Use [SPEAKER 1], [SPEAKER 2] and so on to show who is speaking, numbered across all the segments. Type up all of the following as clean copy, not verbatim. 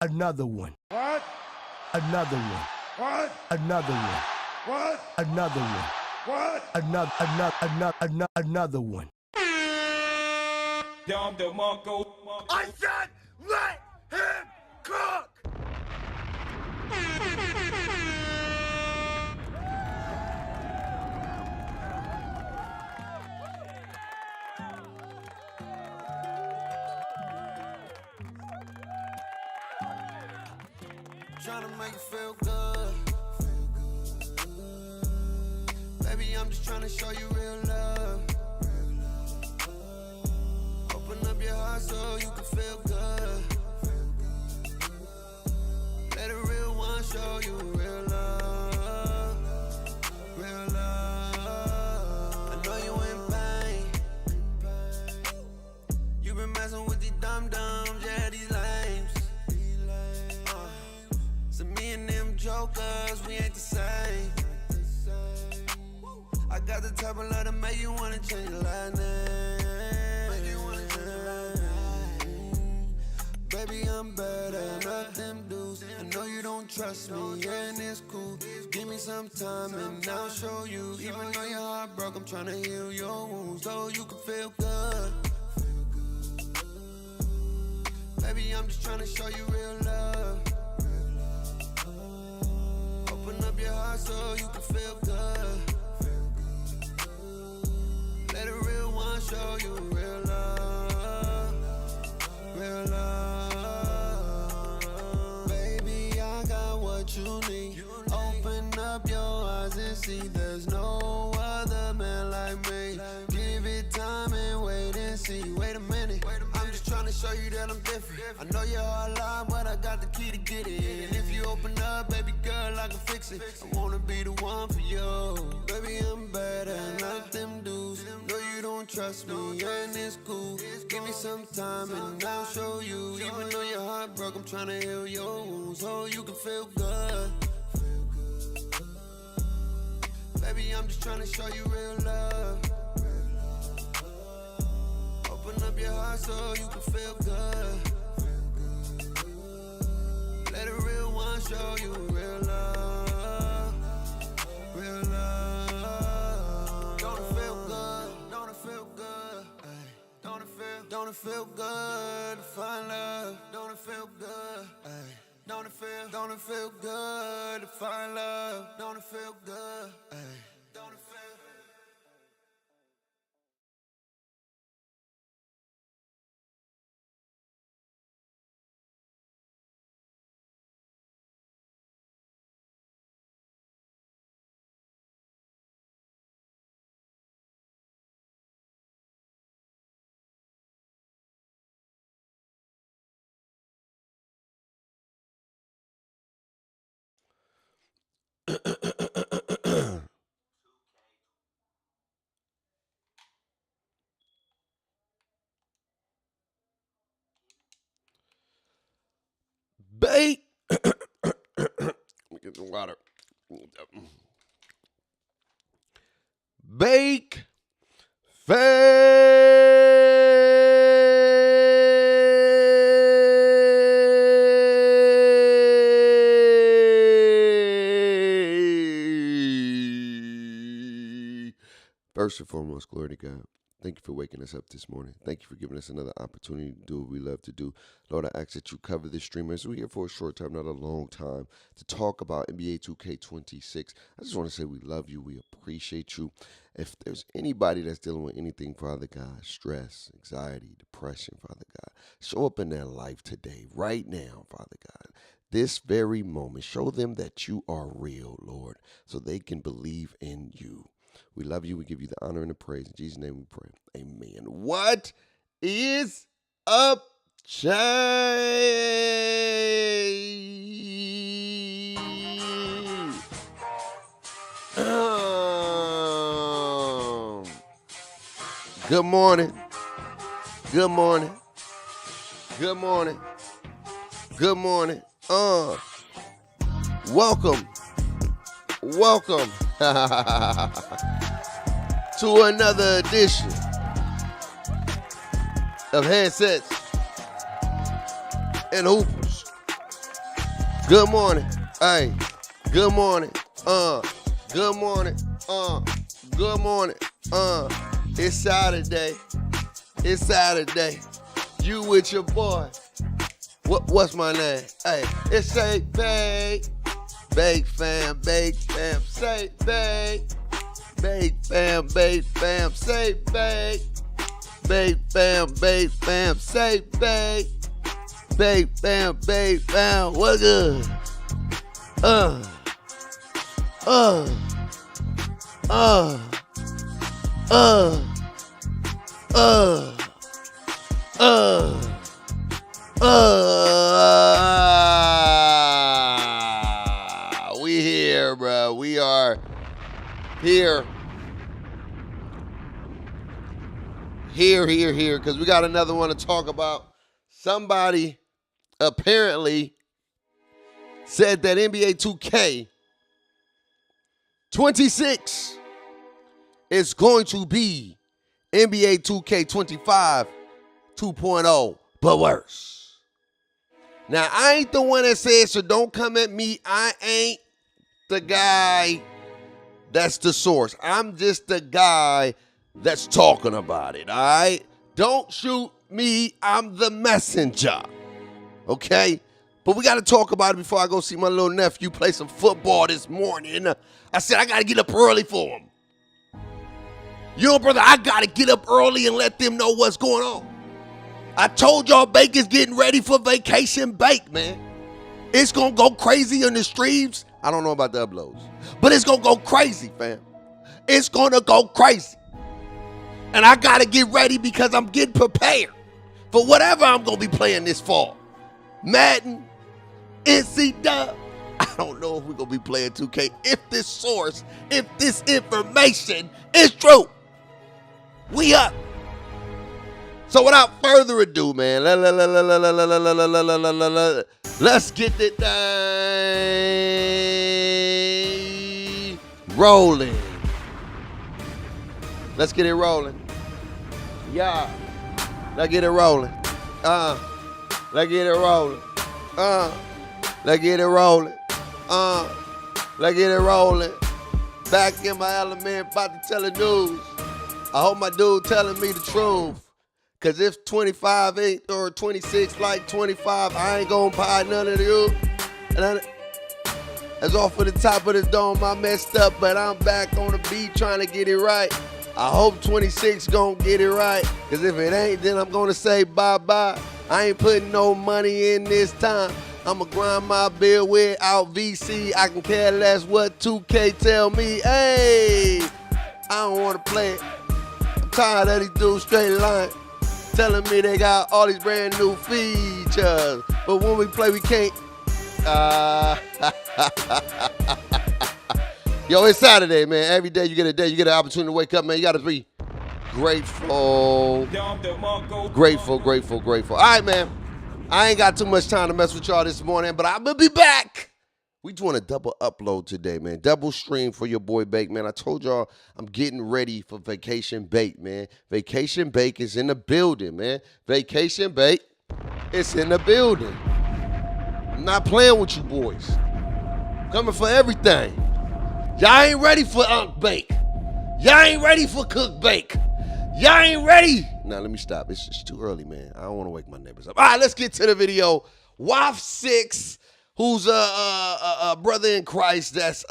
[SPEAKER 1] Another one.
[SPEAKER 2] What?
[SPEAKER 1] Another one.
[SPEAKER 2] What?
[SPEAKER 1] Another one.
[SPEAKER 2] What?
[SPEAKER 1] Another one.
[SPEAKER 2] What?
[SPEAKER 1] Another one.
[SPEAKER 2] I said let him cook!
[SPEAKER 3] Tryna make it feel good. Baby, I'm just tryna show you real love. Open up your heart so you can feel good. Let a real one show you real love. Real love. I know you in pain. You been messing with these dum-dums, yeah, these lames. So me and them jokers, we ain't the same. I got the type of love to make you wanna change your last name. Baby, I'm better, not them dudes. I know you don't trust me, yeah, and it's cool. Give me some time and I'll show you. Even though your heart broke, I'm tryna heal your wounds so you can feel good. Baby, I'm just tryna show you real love. Open up your heart so you can feel good. Let a real one show you real love. Real love. Baby, I got what you need. Open up your eyes and see there's no other man like me. Give it time and wait and see. Wait a minute, I'm just trying to show you that I'm different. I know you're all lie, but I got the key to get it. And if you open up, baby girl, I can fix it. I wanna be the one for you. Baby, I'm better, not them dudes. No, you don't trust me, and it's cool. Give me some time and I'll show you. Even though your heart broke, I'm trying to heal your wounds so you can feel good. Baby, I'm just trying to show you real love. Open up your heart so you can feel good. Let a real one show you real love. Real love. Don't it feel good? Don't it feel good? Ay. Don't it feel good to find love? Don't it feel good? Ay. Don't it feel good to find love? Don't it feel good? Ay. Don't it feel
[SPEAKER 4] Bake. Let me get some water. Bake. First and foremost, glory to God. Thank you for waking us up this morning. Thank you for giving us another opportunity to do what we love to do. Lord, I ask that you cover this stream as we're here for a short time, not a long time, to talk about NBA 2K26. I just want to say we love you. We appreciate you. If there's anybody that's dealing with anything, Father God, stress, anxiety, depression, Father God, show up in their life today, right now, Father God. This very moment, show them that you are real, Lord, so they can believe in you. We love you. We give you the honor and the praise. In Jesus' name we pray. Amen. What is up, Chay? Good morning. Good morning. Good morning. Good morning. Welcome. Welcome to another edition of Handsets and Hoopers Good morning. Hey. Good morning. Good morning. Good morning. It's Saturday. It's Saturday. You with your boy. What's my name? Hey, it's say bake. Bake fam, say bake. Bake fam, say bake. Bake fam, say bake. Bake fam, what good? We here, bro. We are here. Here, because we got another one to talk about. Somebody apparently said that NBA 2K 26 is going to be NBA 2K 25 2.0, but worse. Now, I ain't the one that said, so don't come at me. I ain't the guy that's the source. I'm just the guy that's talking about it, all right? Don't shoot me. I'm the messenger, okay? But we got to talk about it before I go see my little nephew play some football this morning. I said I got to get up early for him. You know, brother, I got to get up early and let them know what's going on. I told y'all Baker's getting ready for Vacation Bake, man. It's going to go crazy on the streams. I don't know about the uploads, but it's going to go crazy, fam. It's going to go crazy. And I got to get ready because I'm getting prepared for whatever I'm going to be playing this fall. Madden, NC Dub. I don't know if we're going to be playing 2K. If this source, if this information is true, we up. So without further ado, man, let's get it rolling. Let's get it rolling. Yeah. Let's get it rolling. Let's get it rolling. Let's get it rolling. Let's get it rolling. Back in my element, about to tell the news. I hope my dude telling me the truth. Cause if 25 ain't or 26 like 25, I ain't gonna buy none of you. And that's off of the top of the dome. I messed up, but I'm back on the beat trying to get it right. I hope 26 gonna get it right. Cause if it ain't, then I'm gonna say bye-bye. I ain't putting no money in this time. I'ma grind my bill without VC. I can care less what 2K tell me. Hey, I don't wanna play it. I'm tired of these dudes straight lying, telling me they got all these brand new features. But when we play, we can't. Yo, it's Saturday, man. Every day you get a day, you get an opportunity to wake up, man. You got to be grateful. Grateful. All right, man. I ain't got too much time to mess with y'all this morning, but I'm going to be back. We doing a double upload today, man. Double stream for your boy Bake, man. I told y'all I'm getting ready for Vacation Bake, man. Vacation Bake is in the building, man. Vacation Bake is in the building. I'm not playing with you boys. I'm coming for everything. Y'all ain't ready for Unc Bake. Y'all ain't ready for Cook Bake. Y'all ain't ready. Now, let me stop. It's just too early, man. I don't want to wake my neighbors up. All right, let's get to the video. WAF 6, who's a brother in Christ that's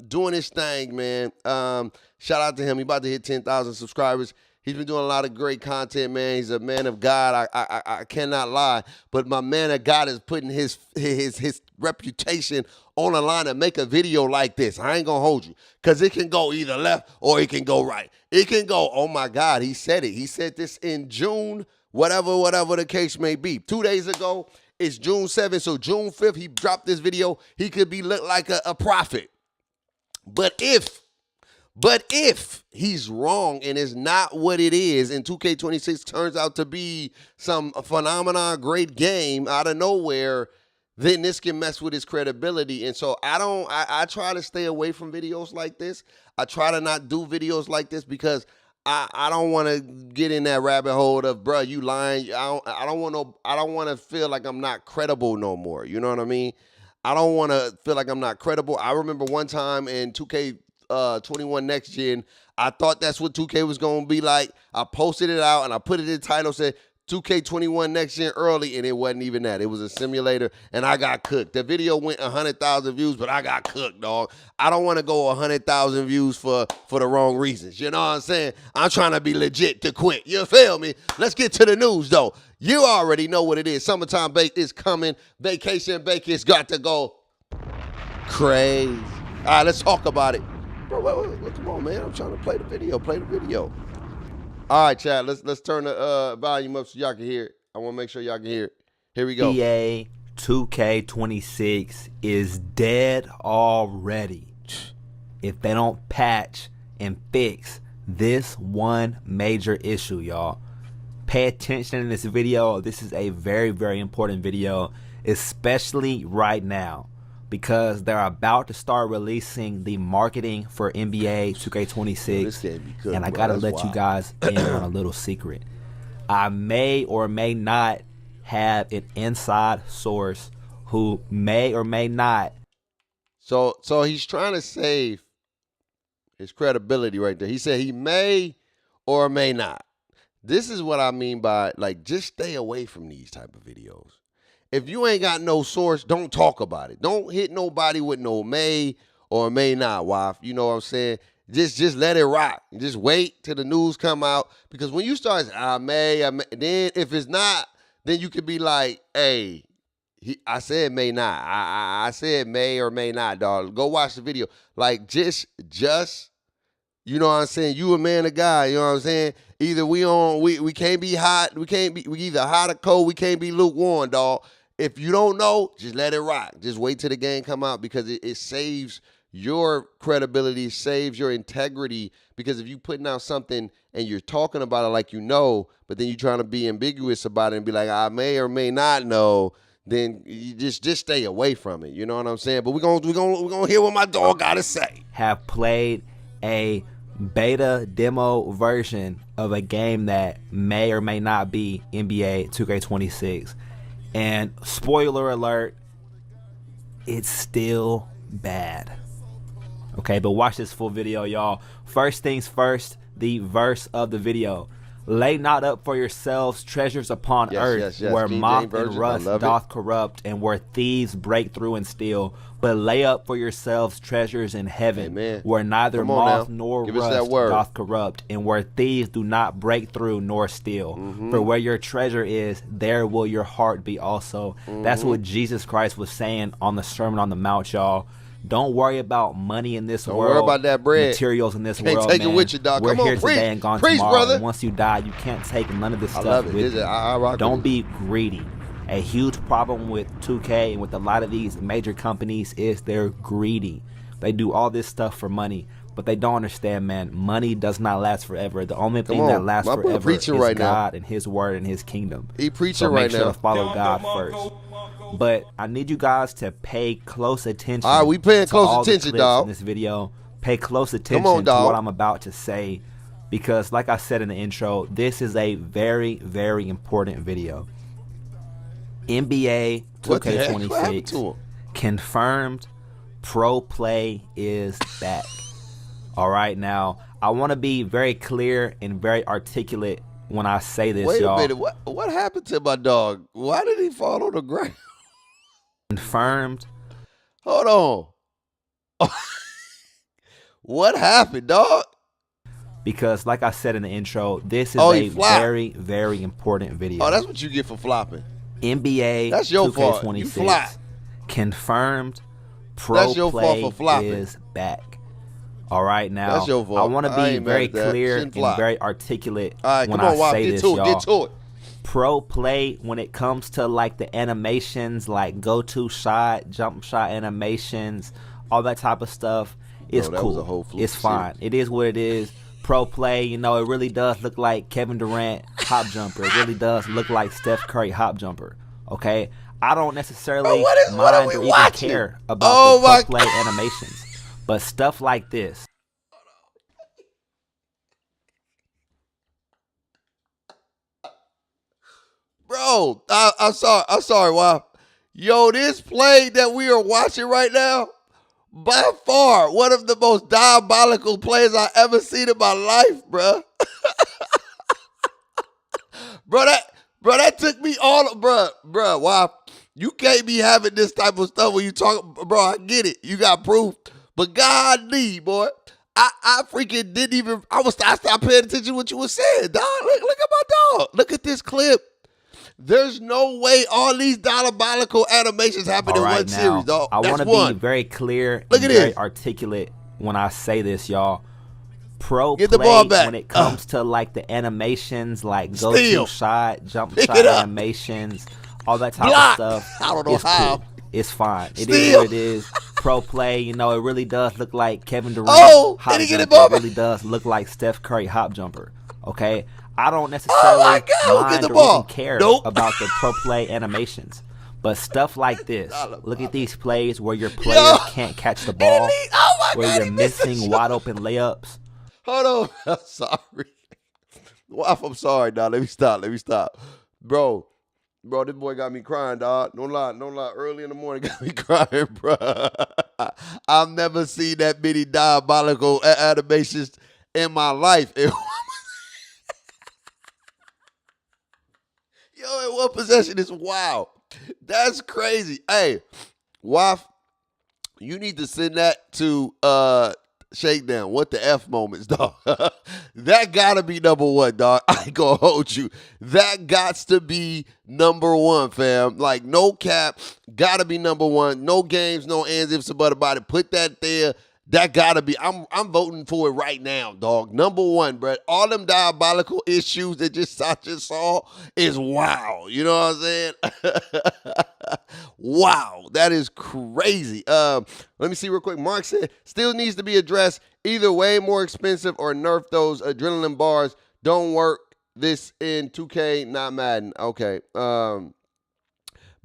[SPEAKER 4] doing his thing, man. Shout out to him. He about to hit 10,000 subscribers. He's been doing a lot of great content, man. He's a man of God. I cannot lie. But my man of God is putting his reputation on the line to make a video like this. I ain't going to hold you. Because it can go either left or it can go right. It can go, oh, my God, he said it. He said this in June, whatever the case may be. 2 days ago, it's June 7th. So June 5th, he dropped this video. He could be look like a prophet. But if he's wrong and it's not what it is, and 2K26 turns out to be some phenomenon, great game out of nowhere, then this can mess with his credibility. And so I try to stay away from videos like this. I try to not do videos like this because I don't want to get in that rabbit hole of, bruh, you lying. I don't want to feel like I'm not credible no more. You know what I mean? I don't want to feel like I'm not credible. I remember one time in 2K21 Next Gen, I thought that's what 2K was going to be like. I posted it out and I put it in the title, said 2K21 Next Gen early, and it wasn't even that. It was a simulator, and I got cooked. The video went 100,000 views, but I got cooked, dog. I don't want to go 100,000 views for the wrong reasons. You know what I'm saying? I'm trying to be legit to quit. You feel me? Let's get to the news, though. You already know what it is. Summertime bake is coming. Vacation bake has got to go crazy. All right, let's talk about it. Bro, wait, come on, man. I'm trying to play the video. Play the video. All right, Chad, let's turn the volume up so y'all can hear it. I want to make sure y'all can hear it. Here we go.
[SPEAKER 5] NBA 2K26 is dead already if they don't patch and fix this one major issue, y'all. Pay attention in this video. This is a very, very important video, especially right now, because they're about to start releasing the marketing for NBA 2K26, and I gotta let you guys in on a little secret. I may or may not have an inside source who may or may not.
[SPEAKER 4] So he's trying to save his credibility right there. He said he may or may not. This is what I mean by, like, just stay away from these type of videos. If you ain't got no source, don't talk about it. Don't hit nobody with no may or may not, wife. You know what I'm saying? Just let it rock. Just wait till the news come out. Because when you start, I may, then if it's not, then you could be like, hey, I said may not. I said may or may not, dog. Go watch the video. Like, just, you know what I'm saying? You a man of God, you know what I'm saying? Either we can't be hot, we either hot or cold, we can't be lukewarm, dog. If you don't know, just let it rock. Just wait till the game come out, because it saves your credibility, saves your integrity. Because if you putting out something and you're talking about it like you know, but then you're trying to be ambiguous about it and be like, I may or may not know, then you just stay away from it. You know what I'm saying? But we're gonna hear what my dog gotta say.
[SPEAKER 5] Have played a beta demo version of a game that may or may not be NBA 2K26. And spoiler alert, it's still bad. Okay, but watch this full video, y'all. First things first, the verse of the video. Lay not up for yourselves treasures upon earth, where
[SPEAKER 4] King
[SPEAKER 5] moth
[SPEAKER 4] James
[SPEAKER 5] and
[SPEAKER 4] Version,
[SPEAKER 5] rust doth corrupt, and where thieves break through and steal. But lay up for yourselves treasures in heaven,
[SPEAKER 4] Amen.
[SPEAKER 5] where neither
[SPEAKER 4] Come on
[SPEAKER 5] moth
[SPEAKER 4] now.
[SPEAKER 5] nor
[SPEAKER 4] Give us that
[SPEAKER 5] rust
[SPEAKER 4] word.
[SPEAKER 5] doth corrupt, and where thieves do not break through nor steal. For where your treasure is, there will your heart be also. That's what Jesus Christ was saying on the Sermon on the Mount, y'all. Don't worry about money in this world.
[SPEAKER 4] Don't worry about that bread.
[SPEAKER 5] Materials in this
[SPEAKER 4] Can't
[SPEAKER 5] world,
[SPEAKER 4] take it
[SPEAKER 5] man.
[SPEAKER 4] with you, dog.
[SPEAKER 5] We're
[SPEAKER 4] Come on,
[SPEAKER 5] here
[SPEAKER 4] preach.
[SPEAKER 5] today and gone
[SPEAKER 4] Preach,
[SPEAKER 5] tomorrow.
[SPEAKER 4] brother.
[SPEAKER 5] And once you die, you can't take none of this
[SPEAKER 4] I
[SPEAKER 5] stuff
[SPEAKER 4] love it.
[SPEAKER 5] with you.
[SPEAKER 4] I rock
[SPEAKER 5] Don't
[SPEAKER 4] with
[SPEAKER 5] be greedy. A huge problem with 2K and with a lot of these major companies is they're greedy. They do all this stuff for money, but they don't understand, man. Money does not last forever. The only thing that lasts
[SPEAKER 4] My boy
[SPEAKER 5] forever is
[SPEAKER 4] preaching right now.
[SPEAKER 5] God and His Word and His kingdom.
[SPEAKER 4] He preaching
[SPEAKER 5] so make
[SPEAKER 4] right
[SPEAKER 5] sure
[SPEAKER 4] now.
[SPEAKER 5] to follow God first. But I need you guys to pay close attention.
[SPEAKER 4] All right, we paying
[SPEAKER 5] to
[SPEAKER 4] close
[SPEAKER 5] all the
[SPEAKER 4] attention,
[SPEAKER 5] clips
[SPEAKER 4] dog.
[SPEAKER 5] in this video. Pay close attention
[SPEAKER 4] on,
[SPEAKER 5] to
[SPEAKER 4] dog.
[SPEAKER 5] what I'm about to say, because like I said in the intro, this is a very, very important video. NBA
[SPEAKER 4] What the heck? What happened to
[SPEAKER 5] 2K26
[SPEAKER 4] him?
[SPEAKER 5] confirmed pro play is back. All right, now I want to be very clear and very articulate when I say this,
[SPEAKER 4] Wait
[SPEAKER 5] y'all.
[SPEAKER 4] a minute. What happened to my dog? Why did he fall on the ground?
[SPEAKER 5] Confirmed.
[SPEAKER 4] Hold on. What happened, dog?
[SPEAKER 5] Because like I said in the intro, this is
[SPEAKER 4] He
[SPEAKER 5] a
[SPEAKER 4] flopped.
[SPEAKER 5] very, very important video.
[SPEAKER 4] Oh, that's what you get for flopping.
[SPEAKER 5] NBA
[SPEAKER 4] That's your fault.
[SPEAKER 5] 2K26
[SPEAKER 4] You flopped.
[SPEAKER 5] confirmed pro
[SPEAKER 4] That's your fault
[SPEAKER 5] play
[SPEAKER 4] for flopping.
[SPEAKER 5] is back. All right, now
[SPEAKER 4] That's your fault.
[SPEAKER 5] I want to
[SPEAKER 4] I
[SPEAKER 5] be
[SPEAKER 4] ain't mad
[SPEAKER 5] very
[SPEAKER 4] at that.
[SPEAKER 5] clear
[SPEAKER 4] Shouldn't
[SPEAKER 5] and
[SPEAKER 4] flop.
[SPEAKER 5] very articulate
[SPEAKER 4] All right,
[SPEAKER 5] when
[SPEAKER 4] come on,
[SPEAKER 5] I
[SPEAKER 4] Wop.
[SPEAKER 5] say
[SPEAKER 4] Get
[SPEAKER 5] this,
[SPEAKER 4] to it.
[SPEAKER 5] y'all.
[SPEAKER 4] Get to it.
[SPEAKER 5] Pro play, when it comes to like the animations, like go to shot, jump shot animations, all that type of stuff, it's
[SPEAKER 4] that
[SPEAKER 5] cool.
[SPEAKER 4] was a whole fluke
[SPEAKER 5] It's fine.
[SPEAKER 4] series.
[SPEAKER 5] It is what it is. Pro play, you know, it really does look like Kevin Durant hop jumper. It really does look like Steph Curry hop jumper. Okay, I don't necessarily
[SPEAKER 4] Bro, what are
[SPEAKER 5] mind
[SPEAKER 4] we
[SPEAKER 5] or even
[SPEAKER 4] watching?
[SPEAKER 5] care about
[SPEAKER 4] Oh
[SPEAKER 5] the
[SPEAKER 4] my
[SPEAKER 5] pro play animations, but stuff like this.
[SPEAKER 4] Bro, I'm sorry. I'm sorry, Wop. Yo, this play that we are watching right now, by far, one of the most diabolical plays I ever seen in my life, bruh. That took me all, bruh, wow. You can't be having this type of stuff when you talk, bro, I get it. You got proof. But golly, boy, I freaking didn't even, I stopped paying attention to what you were saying, dog. Look at my dog. Look at this clip. There's no way all these diabolical animations happen in one series, dog.
[SPEAKER 5] I want to be very clear and very articulate when I say this, y'all. Pro
[SPEAKER 4] Get
[SPEAKER 5] play
[SPEAKER 4] the ball back.
[SPEAKER 5] when it comes to like the animations, like go-to shot, jump shot animations, all that type of stuff.
[SPEAKER 4] I don't know how.
[SPEAKER 5] Cool. It's fine. It is what it is. Pro play, you know, it really does look like Kevin Durant.
[SPEAKER 4] Hop jumper. It
[SPEAKER 5] really does look like Steph Curry hop jumper. Okay, I don't necessarily mind or even care about the pro play animations, but stuff like this. Look at these plays where your player can't catch the ball, where you're missing wide open layups.
[SPEAKER 4] Hold on, I'm sorry. I'm sorry, dog. Let me stop. Bro, this boy got me crying, dog. No lie. Early in the morning got me crying, bro. I've never seen that many diabolical animations in my life. Yo, in one possession is wild. That's crazy. Hey, Waf, you need to send that to Shakedown. What the F moments, dog. That gotta be number one, dog. I ain't gonna hold you. That gots to be number one, fam. Like, no cap. Gotta be number one. No games, no ands, ifs, or buts about it. Put that there. That gotta be. I'm voting for it right now, dog. Number one, bro. All them diabolical issues that I just saw is wow. You know what I'm saying? Wow, that is crazy. Let me see real quick. Mark said, still needs to be addressed. Either way more expensive or nerf those adrenaline bars. Don't work this in 2K, not Madden. Okay.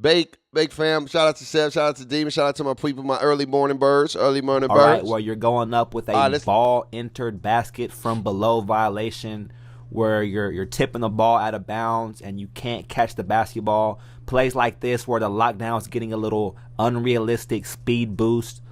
[SPEAKER 4] Bake fam, shout out to Seb, shout out to Demon, shout out to my people, my early morning birds. All right, well, you're going up with a ball entered basket from below violation where you're tipping the ball out of bounds and you can't catch the basketball. Plays like this where the lockdown is getting a little unrealistic speed boost.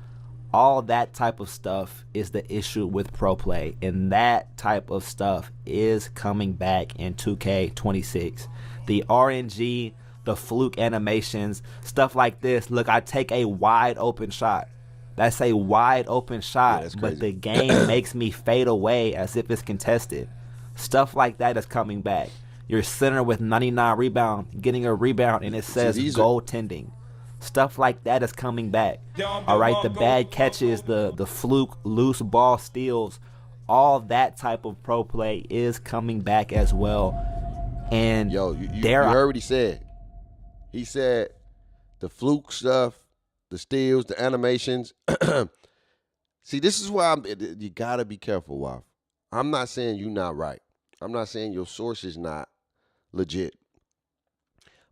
[SPEAKER 4] All that type of stuff is the issue with pro play, and that type of stuff is coming back in 2K26. The RNG, the fluke animations, stuff like this. Look, I take a wide open shot. That's a wide open shot, but the game makes me fade away as if it's contested. Stuff like that is coming back. Your center with 99 rebound, getting a rebound, and it says goaltending. Stuff like that is coming back. All right, the bad catches, the fluke, loose ball steals, all that type of pro play is coming back as well. And you heard what he said. He said the fluke stuff, the steals, the animations. See, this is why you got to be careful, Waf. I'm not saying you're not right. I'm not saying your source is not legit.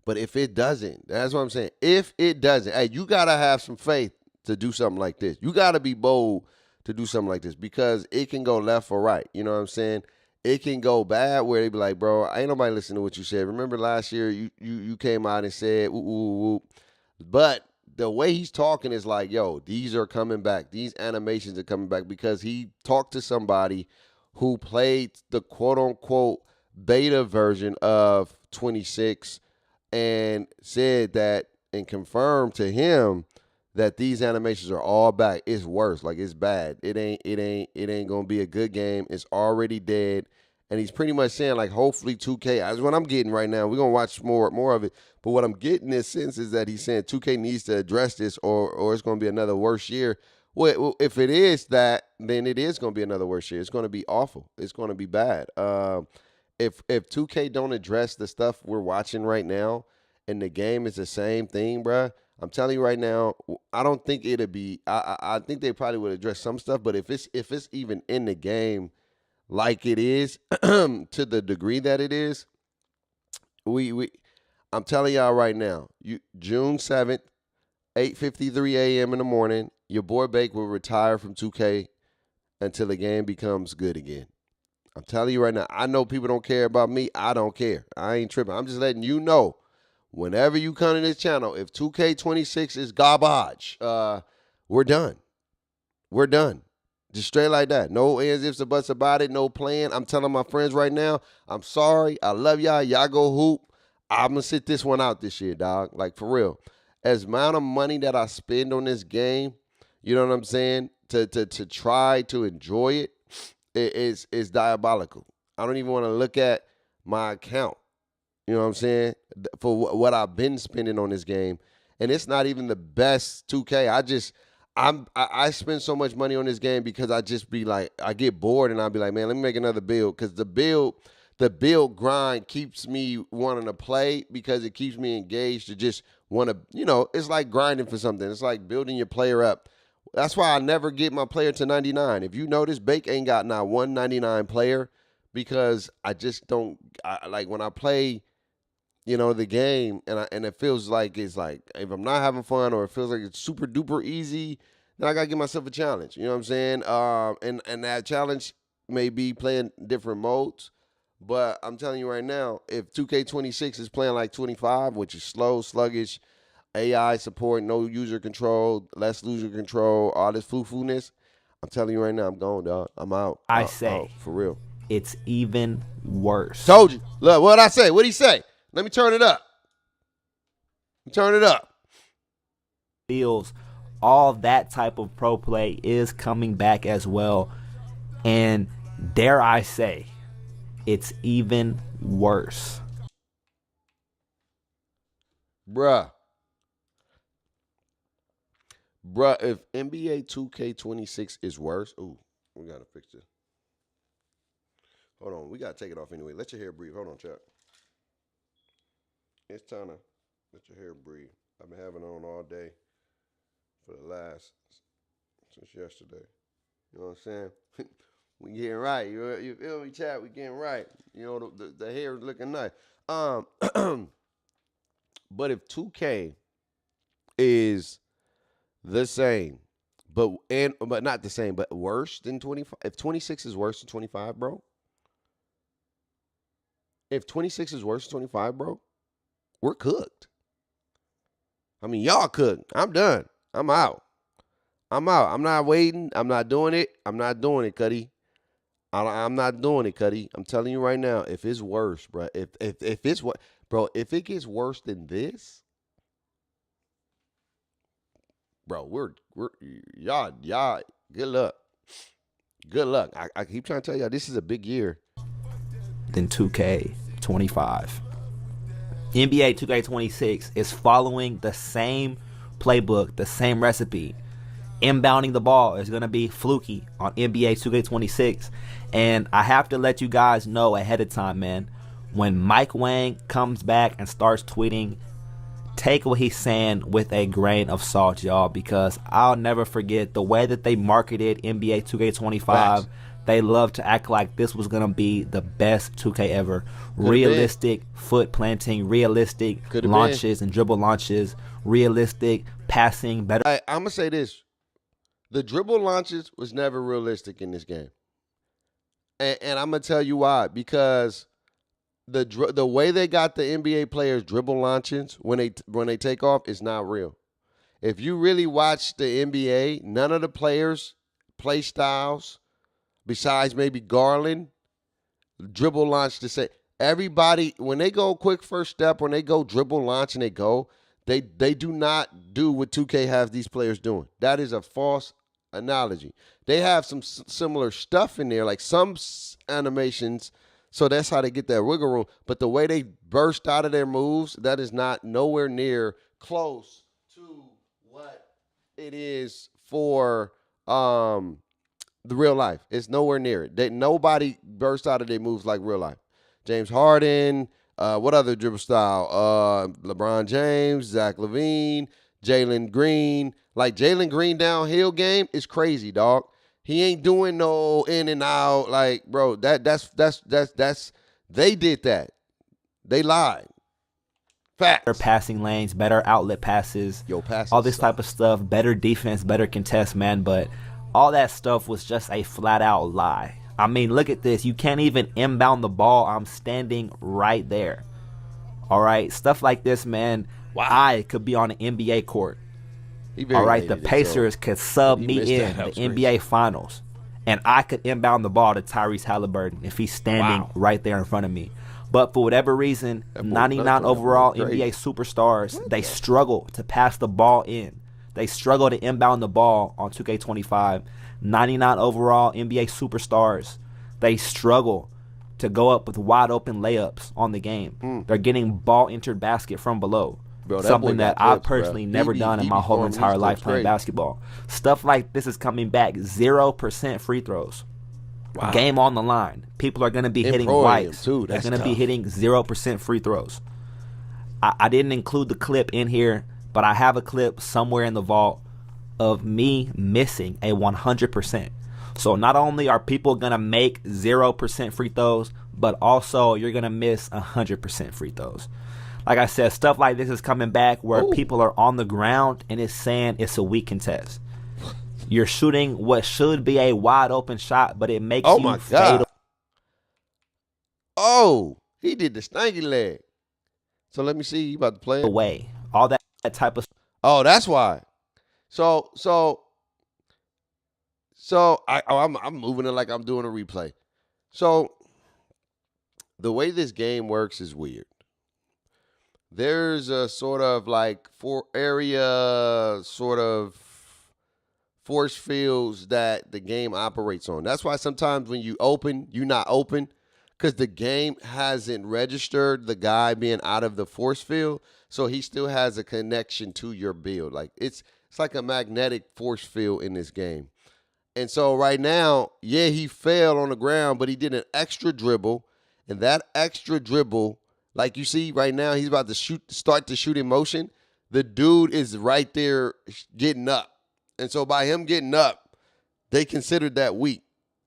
[SPEAKER 4] But if it doesn't, that's what I'm saying. If it doesn't, hey, you got to have some faith to do something like this. You got to be bold to do something like this because it can go left or right. You know what I'm saying? It can go bad where they be like, bro, ain't nobody listening to what you said. Remember last year you came out and said, ooh. But the way he's talking is like, yo, these are coming back. These animations are coming back because he talked to somebody who played the quote-unquote beta version of 26 and said that and confirmed to him that these animations are all back. It's worse. Like, it's bad. It ain't gonna be a good game. It's already dead. And he's pretty much saying, like, hopefully 2K, that's what I'm getting right now. We're gonna watch more of it. But what I'm getting this sense is that he's saying 2K needs to address this or it's gonna be another worse year. Well, if it is that, then it is gonna be another worse year. It's gonna be awful. It's gonna be bad. If 2K don't address the stuff we're watching right now and the game is the same thing, bruh, I'm telling you right now, I don't think it'll be. I think they probably would address some stuff, but if it's even in the game like it is, to the degree that it is, I'm telling y'all right now, June 7th, 8:53 a.m. in the morning, your boy Bake will retire from 2K until the game becomes good again. I'm telling you right now. I know people don't care about me. I don't care. I ain't tripping. I'm just letting you know whenever you come to this channel, if 2K26 is garbage, we're done. We're done. Just straight like that. No ands, ifs, or buts about it. No plan. I'm telling my friends right now, I'm sorry. I love y'all. Y'all go hoop. I'm going to sit this one out this year, dog. Like, for real. As amount of money that I spend on this game, you know what I'm saying, to try to enjoy it, it's diabolical. I don't even want to look at my account, you know what I'm saying, for what I've been spending on this game. And it's not even the best 2K. I spend so much money on this game because I just be like, I get bored and I'll be like, man, let me make another build. Because the build grind keeps me wanting to play because it keeps me engaged to just want to, you know, it's like grinding for something. It's like building your player up. That's why I never get my player to 99. If you notice, Bake ain't got not one 99 player because I just don't, like when I play, you know, the game and it feels like it's like, if I'm not having fun or it feels like it's super duper easy, then I got to give myself a challenge. You know what I'm saying? And that challenge may be playing different modes. But I'm telling you right now, if 2K26 is playing like 25, which is slow, sluggish, AI support, no user control, less user control, all this foo-foo-ness, I'm telling you right now, I'm going, dog. I'm out.
[SPEAKER 5] I
[SPEAKER 4] out,
[SPEAKER 5] say,
[SPEAKER 4] out, for real.
[SPEAKER 5] It's even worse.
[SPEAKER 4] Told you. Look, what'd I say? What'd he say? Let me turn it up. Turn it up.
[SPEAKER 5] Feels all that type of pro play is coming back as well. And dare I say, it's even worse.
[SPEAKER 4] Bruh, if NBA 2K26 is worse, ooh, we got to fix this. Hold on, we got to take it off anyway. Let your hair breathe. Hold on, chat. It's time to let your hair breathe. I've been having it on all day for the last, since yesterday. You know what I'm saying? We getting right. You feel me, chat? We getting right. You know, the hair is looking nice. But if 2K is the same, but not the same, but worse than 25, if 26 is worse than 25, bro. If 26 is worse than 25, bro, we're cooked. I mean, y'all cooked. I'm done. I'm out. I'm not waiting. I'm not doing it. I'm not doing it, Cuddy. I'm not doing it, Cuddy. I'm telling you right now, if it's worse, bro, if it's what, bro, if it gets worse than this, bro, we're y'all, good luck. Good luck. I keep trying to tell y'all, this is a big year.
[SPEAKER 5] Than 2K25. NBA 2K26 is following the same playbook, the same recipe. Inbounding the ball is going to be fluky on NBA 2K26. And I have to let you guys know ahead of time, man. When Mike Wang comes back and starts tweeting, take what he's saying with a grain of salt, y'all. Because I'll never forget the way that they marketed NBA 2K25.
[SPEAKER 4] Facts.
[SPEAKER 5] They love to act like this was going to be the best 2K ever. Realistic foot planting, realistic launches and dribble launches, realistic passing, better.
[SPEAKER 4] I'm going to say this. The dribble launches was never realistic in this game. And I'm going to tell you why. Because the way they got the NBA players dribble launches when they take off is not real. If you really watch the NBA, none of the players' play styles, besides maybe Garland, dribble launch to say everybody, when they go quick first step, when they go dribble launch and they go, they do not do what 2K has these players doing. That is a false analogy. They have some similar stuff in there, like some animations, so that's how they get that wiggle room. But the way they burst out of their moves, that is not nowhere near close to what it is for the real life. It's nowhere near it. Nobody bursts out of their moves like real life. James Harden, what other dribble style? LeBron James, Zach LaVine, Jalen Green. Like Jalen Green downhill game is crazy, dog. He ain't doing no in and out. Like, bro, that's they did that. They lied. Facts.
[SPEAKER 5] Better passing lanes, better outlet passes, all this type of stuff, better defense, better contest, man. But all that stuff was just a flat out lie. I mean, look at this. You can't even inbound the ball. I'm standing right there. All right, stuff like this, man. I could be on an NBA court. All right, the Pacers could sub me in the NBA Finals, and I could inbound the ball to Tyrese Halliburton if he's standing right there in front of me. But for whatever reason, 99 overall NBA superstars, they struggle to pass the ball in. They struggle to inbound the ball on 2K25. 99 overall NBA superstars, they struggle to go up with wide open layups on the game. They're getting ball entered basket from below. Bro, something that I've personally never done in my whole entire life playing basketball. Stuff like this is coming back. 0% free throws. Game on the line. People are going to be hitting whites. They're going to be hitting 0% free throws. I didn't include the clip in here, but I have a clip somewhere in the vault of me missing a 100%. So not only are people going to make 0% free throws, but also you're going to miss 100% free throws. Like I said, stuff like this is coming back where people are on the ground and it's saying it's a weak contest. You're shooting what should be a wide open shot, but it makes you fade.
[SPEAKER 4] Oh, he did the stanky leg. So let me see. You about to play it?
[SPEAKER 5] Away. All that type of.
[SPEAKER 4] Oh, that's why. So I'm moving it like I'm doing a replay. So the way this game works is weird. There's a sort of like sort of force fields that the game operates on. That's why sometimes when you open, you're not open because the game hasn't registered the guy being out of the force field. So he still has a connection to your build. Like it's like a magnetic force field in this game. And so right now, yeah, he fell on the ground, but he did an extra dribble. And that extra dribble, like you see right now, he's about to start to shoot in motion. The dude is right there getting up. And so by him getting up, they considered that weak.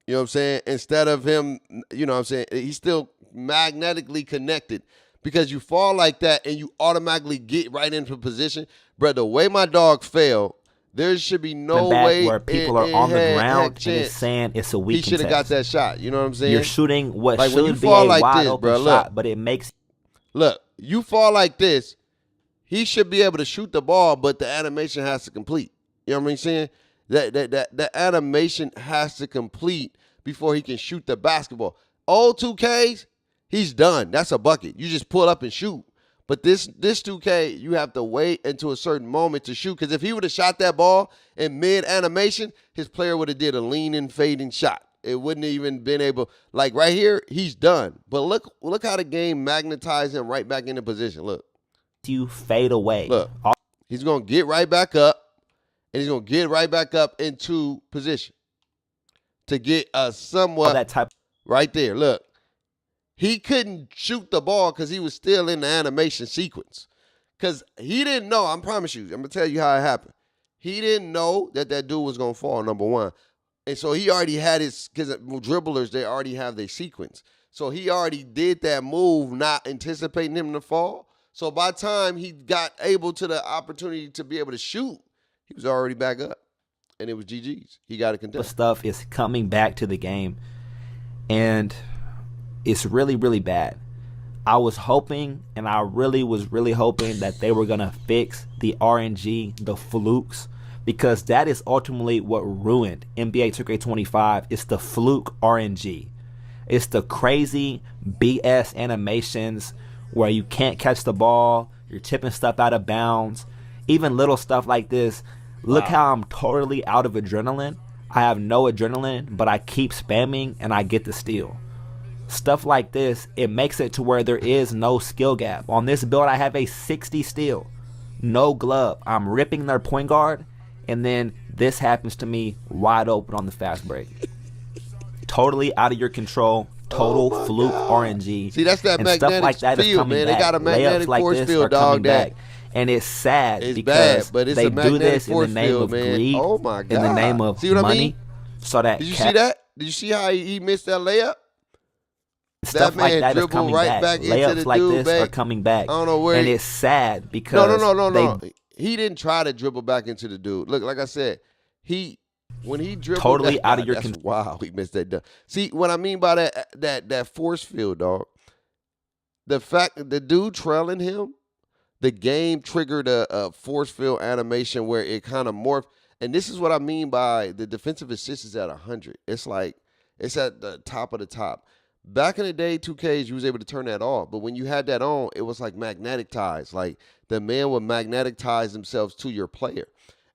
[SPEAKER 4] You know what I'm saying? Instead of him, you know what I'm saying, he's still magnetically connected because you fall like that and you automatically get right into position. Bro, the way my dog fell, there should be no way
[SPEAKER 5] where people are on the ground and it's saying it's a weak contest.
[SPEAKER 4] He should have got that shot. You know what I'm saying?
[SPEAKER 5] You're shooting what like should be a wide open shot, but it makes.
[SPEAKER 4] Look, you fall like this, he should be able to shoot the ball, but the animation has to complete. You know what I'm saying? That animation has to complete before he can shoot the basketball. Old 2Ks, he's done. That's a bucket. You just pull up and shoot. But this 2K, you have to wait until a certain moment to shoot. Because if he would have shot that ball in mid-animation, his player would have did a leaning, fading shot. It wouldn't have even been able. Like right here, he's done. But look how the game magnetized him right back into position. Look.
[SPEAKER 5] You fade away.
[SPEAKER 4] Look. He's going to get right back up. And he's going to get right back up into position to get a somewhat
[SPEAKER 5] that type
[SPEAKER 4] right there. Look, he couldn't shoot the ball because he was still in the animation sequence because he didn't know. I promise you, I'm going to tell you how it happened. He didn't know that dude was going to fall, number one. And so he already had his, because dribblers, they already have their sequence. So he already did that move, not anticipating him to fall. So by the time he got able to the opportunity to be able to shoot, he was already back up, and it was GG's. He got a contest.
[SPEAKER 5] Stuff is coming back to the game, and it's really, really bad. I was hoping, and I really was hoping that they were going to fix the RNG, the flukes, because that is ultimately what ruined NBA 2K25. It's the fluke RNG. It's the crazy BS animations where you can't catch the ball, you're tipping stuff out of bounds. Even little stuff like this. Look how I'm totally out of adrenaline. I have no adrenaline, but I keep spamming and I get the steal. Stuff like this, it makes it to where there is no skill gap. On this build, I have a 60 steal. No glove. I'm ripping their point guard, and then this happens to me wide open on the fast break. Totally out of your control. Total fluke RNG.
[SPEAKER 4] See, that's that
[SPEAKER 5] and
[SPEAKER 4] magnetic
[SPEAKER 5] stuff like that
[SPEAKER 4] field,
[SPEAKER 5] is coming
[SPEAKER 4] man.
[SPEAKER 5] Back.
[SPEAKER 4] They got a magnetic force field, dog.
[SPEAKER 5] And it's sad
[SPEAKER 4] it's
[SPEAKER 5] because
[SPEAKER 4] bad, but it's
[SPEAKER 5] they
[SPEAKER 4] a
[SPEAKER 5] do this in the name
[SPEAKER 4] field,
[SPEAKER 5] of
[SPEAKER 4] man.
[SPEAKER 5] greed,
[SPEAKER 4] oh my God.
[SPEAKER 5] in the name of
[SPEAKER 4] see what
[SPEAKER 5] money.
[SPEAKER 4] I mean?
[SPEAKER 5] So that
[SPEAKER 4] did you see that? Did you see how he missed that layup?
[SPEAKER 5] Stuff like that is coming
[SPEAKER 4] right back
[SPEAKER 5] Layups
[SPEAKER 4] into the
[SPEAKER 5] like
[SPEAKER 4] dude,
[SPEAKER 5] this are coming back.
[SPEAKER 4] I don't know where.
[SPEAKER 5] And it's sad because
[SPEAKER 4] no. He didn't try to dribble back into the dude. Look, like I said, when he dribbled
[SPEAKER 5] totally out of your control.
[SPEAKER 4] Wow, he missed that dunk. See what I mean by that force field, dog. the fact that the dude trailing him, the game triggered a force field animation where it kind of morphed. And this is what I mean by the defensive assist is at 100. It's like it's at the top of the top. Back in the day, 2Ks, you was able to turn that off. But when you had that on, it was like magnetic ties. Like the man would magnetic ties themselves to your player.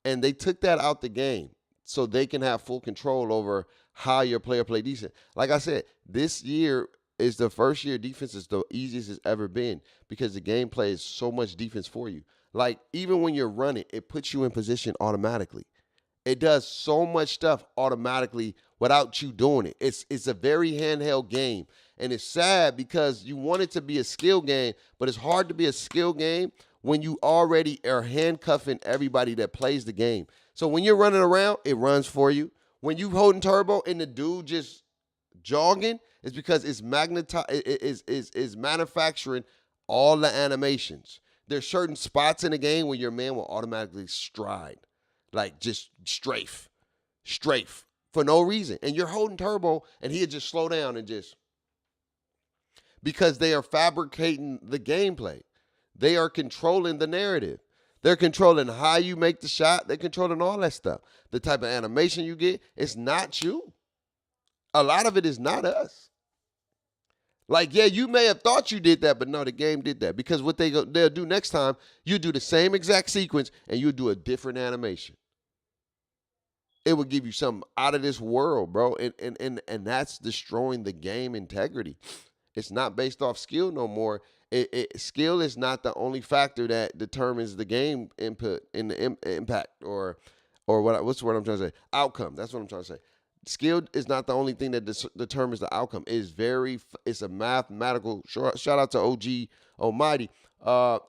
[SPEAKER 4] And they took that out the game so they can have full control over how your player play decent. Like I said, this year is the first year defense is the easiest it's ever been because the game plays so much defense for you. Like even when you're running, it puts you in position automatically. It does so much stuff automatically without you doing it. It's a very handheld game. And it's sad because you want it to be a skill game, but it's hard to be a skill game when you already are handcuffing everybody that plays the game. So when you're running around, it runs for you. When you holding turbo and the dude just jogging, it's because it's is manufacturing all the animations. There's certain spots in the game where your man will automatically stride. Like just strafe for no reason. And you're holding turbo and he'll just slow down and just, because they are fabricating the gameplay. They are controlling the narrative. They're controlling how you make the shot. They're controlling all that stuff. The type of animation you get, it's not you. A lot of it is not us. Like, yeah, you may have thought you did that, but no, the game did that. Because what they'll do next time, you do the same exact sequence and you do a different animation. It will give you something out of this world, bro. And that's destroying the game integrity. It's not based off skill no more. Skill is not the only factor that determines the game input and the impact or what's the word I'm trying to say? Outcome. That's what I'm trying to say. Skill is not the only thing that determines the outcome. It's a mathematical, shout out to OG Almighty.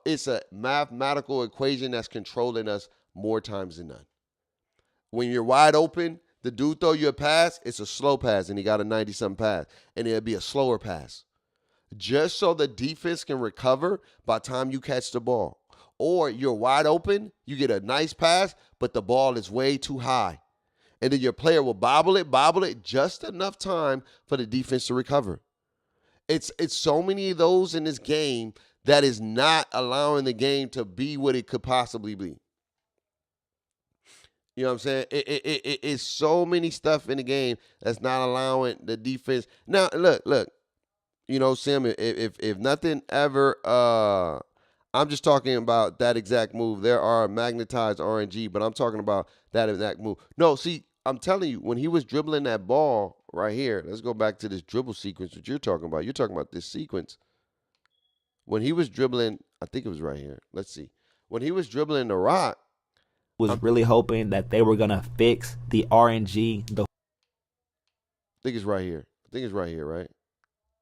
[SPEAKER 4] It's a mathematical equation that's controlling us more times than none. When you're wide open, the dude throw you a pass, it's a slow pass, and he got a 90-something pass, and it'll be a slower pass. Just so the defense can recover by the time you catch the ball. Or you're wide open, you get a nice pass, but the ball is way too high. And then your player will bobble it just enough time for the defense to recover. It's so many of those in this game that is not allowing the game to be what it could possibly be. You know what I'm saying? It's so many stuff in the game that's not allowing the defense. Now, look. You know, Sim, if nothing ever, I'm just talking about that exact move. There are magnetized RNG, but I'm talking about that exact move. No, see, I'm telling you, when he was dribbling that ball right here, let's go back to this dribble sequence that you're talking about. You're talking about this sequence. When he was dribbling, I think it was right here. Let's see. When he was dribbling the rock,
[SPEAKER 5] was really hoping that they were going to fix the RNG.
[SPEAKER 4] I think it's right here. Right?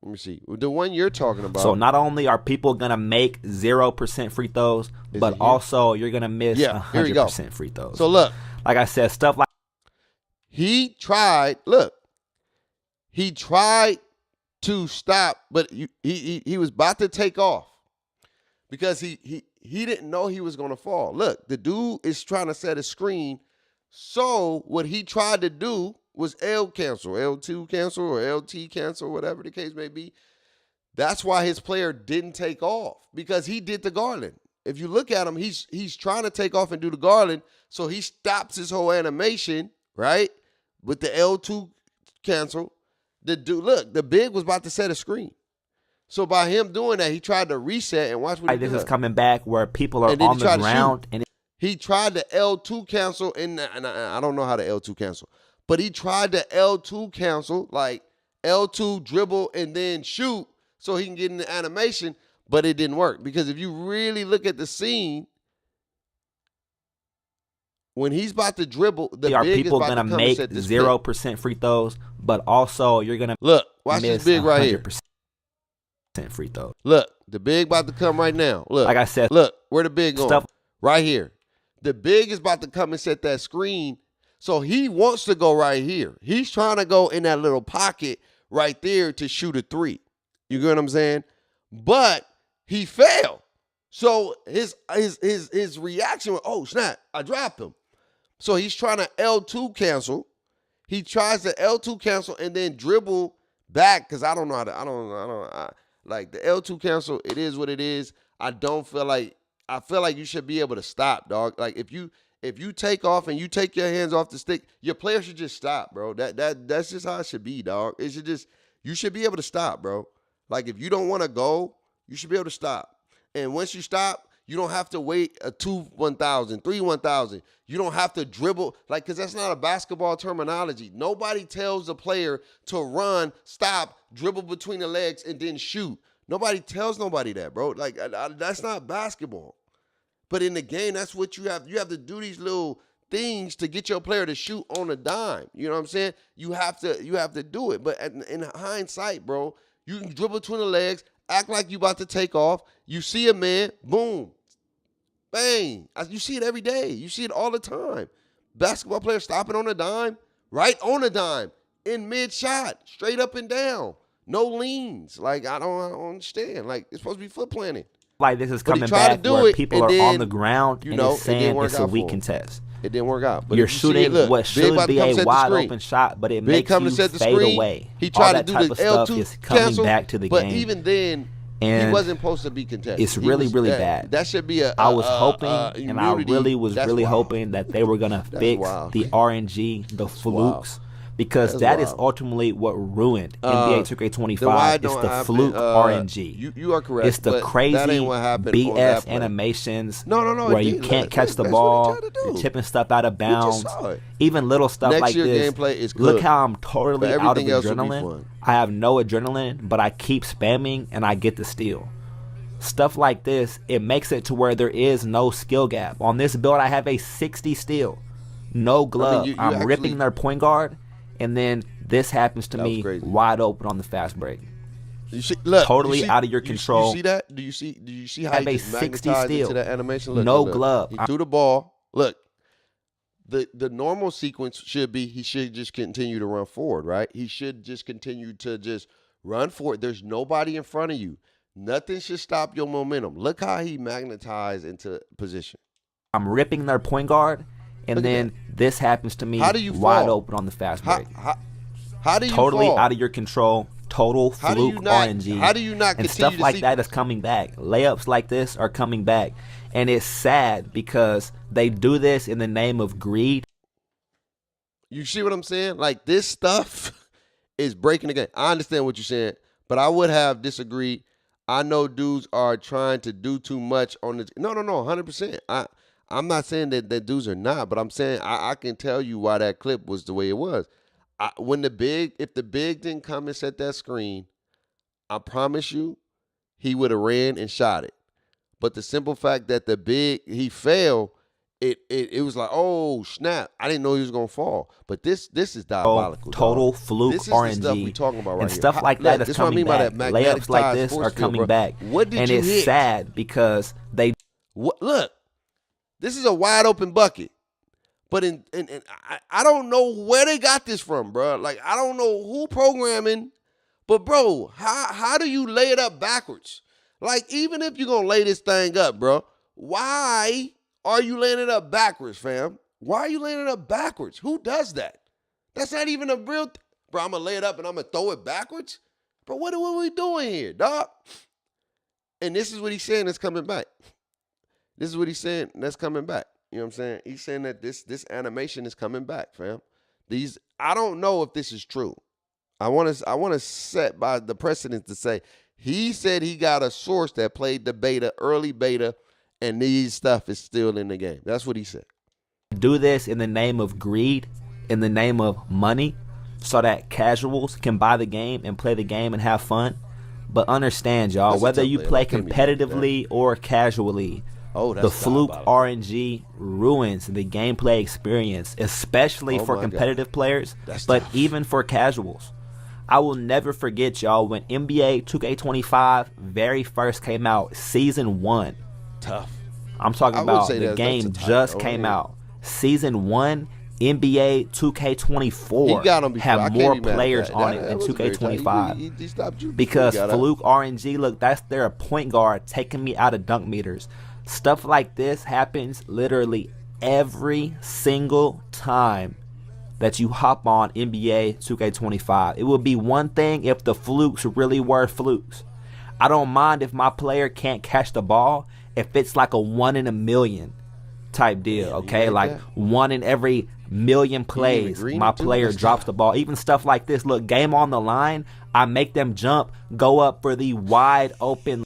[SPEAKER 4] Let me see. The one you're talking about.
[SPEAKER 5] So not only are people going to make 0% free throws, but also you're going to miss 100% free throws.
[SPEAKER 4] So look.
[SPEAKER 5] Like I said, stuff like.
[SPEAKER 4] He tried to stop, but he was about to take off because he didn't know he was going to fall. Look, the dude is trying to set a screen. So what he tried to do was L2 cancel or LT cancel, whatever the case may be. That's why his player didn't take off, because he did the Garland. If you look at him, he's trying to take off and do the Garland, so he stops his whole animation, right, with the L2 cancel. The dude, look, the big was about to set a screen. So by him doing that, he tried to reset and watch what he did.
[SPEAKER 5] This is coming back where people are on the ground. And
[SPEAKER 4] he tried the L2 cancel, and I don't know how to L2 cancel, but he tried the L2 cancel, like L2 dribble and then shoot so he can get in the animation, but it didn't work. Because if you really look at the scene, when he's about to dribble, the
[SPEAKER 5] are
[SPEAKER 4] big
[SPEAKER 5] people
[SPEAKER 4] is about
[SPEAKER 5] going to make 0% free throws, but also you're going to
[SPEAKER 4] look, watch this big right here.
[SPEAKER 5] Free throws.
[SPEAKER 4] Look, the big about to come right now. Look,
[SPEAKER 5] like I said,
[SPEAKER 4] look, where the big going?
[SPEAKER 5] Stuff
[SPEAKER 4] right here. The big is about to come and set that screen. So he wants to go right here. He's trying to go in that little pocket right there to shoot a three. You get what I'm saying? But he failed. So his reaction was, oh snap, I dropped him. So he's trying to L2 cancel. He tries to L2 cancel and then dribble back, because I don't know how to, Like the L2 cancel, it is what it is. I feel like you should be able to stop, dog. Like if you take off and you take your hands off the stick, your player should just stop, bro. That's just how it should be, dog. You should be able to stop, bro. Like if you don't want to go, you should be able to stop. And once you stop, you don't have to wait a 2-1,000, 3-1,000. You don't have to dribble, like, because that's not a basketball terminology. Nobody tells the player to run, stop, dribble between the legs, and then shoot. Nobody tells nobody that, bro. Like, that's not basketball. But in the game, that's what you have. You have to do these little things to get your player to shoot on a dime. You know what I'm saying? You have to do it. But in hindsight, bro, you can dribble between the legs, act like you about to take off. You see a man, boom. Bang. You see it every day. You see it all the time. Basketball players stopping on a dime, right on a dime, in mid-shot, straight up and down. No leans. Like, I don't understand. Like, it's supposed to be foot planting.
[SPEAKER 5] Like this is coming back where people are on the ground and it's saying it's a weak contest.
[SPEAKER 4] It didn't work out. But
[SPEAKER 5] you're shooting what should be a wide open shot, but it makes you fade away.
[SPEAKER 4] He tried to do
[SPEAKER 5] the
[SPEAKER 4] L2
[SPEAKER 5] stuff is coming back to the game.
[SPEAKER 4] But even then, he wasn't supposed to be contested.
[SPEAKER 5] It's really bad.
[SPEAKER 4] That should be
[SPEAKER 5] I was hoping, and I really was hoping that they were gonna fix the RNG, the flukes. Because that is ultimately what ruined NBA 2K25. It's the fluke RNG.
[SPEAKER 4] You are correct.
[SPEAKER 5] It's the crazy BS animations where you can't catch the ball, you're tipping stuff out of bounds, even little stuff like this.
[SPEAKER 4] Gameplay is
[SPEAKER 5] Look how I'm totally out of adrenaline. I have no adrenaline, but I keep spamming and I get the steal. Stuff like this, it makes it to where there is no skill gap. On this build, I have a 60 steal. No glove. I'm ripping their point guard. And then this happens to me wide open on the fast break. Totally out of your control.
[SPEAKER 4] You see that? Do you see how he just magnetized into that animation? Look,
[SPEAKER 5] no glove.
[SPEAKER 4] He threw the ball. Look, the normal sequence should be he should just continue to run forward, right? He should just continue to just run forward. There's nobody in front of you. Nothing should stop your momentum. Look how he magnetized into position.
[SPEAKER 5] I'm ripping their point guard. And then this happens to me wide open on the fast break.
[SPEAKER 4] How do you
[SPEAKER 5] totally
[SPEAKER 4] fall?
[SPEAKER 5] Out of your control, total fluke RNG.
[SPEAKER 4] How do you not
[SPEAKER 5] and stuff like that is coming back. Layups like this are coming back. And it's sad because they do this in the name of greed.
[SPEAKER 4] You see what I'm saying? Like this stuff is breaking the game. I understand what you're saying, but I would have disagreed. I know dudes are trying to do too much on this. No, 100%. I'm not saying that dudes are not, but I'm saying I can tell you why that clip was the way it was. If the big didn't come and set that screen, I promise you, he would have ran and shot it. But the simple fact that the big, he fell, it was like, oh, snap. I didn't know he was going to fall. But this is diabolical.
[SPEAKER 5] Total fluke
[SPEAKER 4] this is
[SPEAKER 5] RNG.
[SPEAKER 4] The stuff we talking about right
[SPEAKER 5] and
[SPEAKER 4] here.
[SPEAKER 5] stuff like that is coming back. Layups like this are coming back.
[SPEAKER 4] What did
[SPEAKER 5] and
[SPEAKER 4] you
[SPEAKER 5] it's
[SPEAKER 4] hit?
[SPEAKER 5] sad because they...
[SPEAKER 4] Look. This is a wide open bucket, but I don't know where they got this from, bro. Like I don't know who programming, but bro, how do you lay it up backwards? Like even if you're gonna lay this thing up, bro, why are you laying it up backwards, fam? Why are you laying it up backwards? Who does that? That's not even a real, bro. I'm gonna lay it up and I'm gonna throw it backwards, bro. What are we doing here, dog? And this is what he's saying that's coming back. This is what he's saying that's coming back. You know what I'm saying? He's saying that this animation is coming back, fam. I don't know if this is true. I want to set by the precedent to say he said he got a source that played the beta, early beta, and these stuff is still in the game. That's what he said.
[SPEAKER 5] Do this in the name of greed, in the name of money, so that casuals can buy the game and play the game and have fun. But understand, y'all, whether you play competitively or casually, the fluke RNG ruins the gameplay experience, especially for competitive players, but even for casuals. I will never forget, y'all, when NBA 2K25 very first came out, Season 1.
[SPEAKER 4] Tough.
[SPEAKER 5] I'm talking about the game just came out. Season 1, NBA 2K24 had more players on it than 2K25. Because fluke RNG, look, that's their point guard taking me out of dunk meters. Stuff like this happens literally every single time that you hop on NBA 2K25. It would be one thing if the flukes really were flukes. I don't mind if my player can't catch the ball if it's like a 1 in a million type deal, okay? Like 1 in every million plays, my player drops the ball. Even stuff like this. Look, game on the line, I make them jump, go up for the wide open.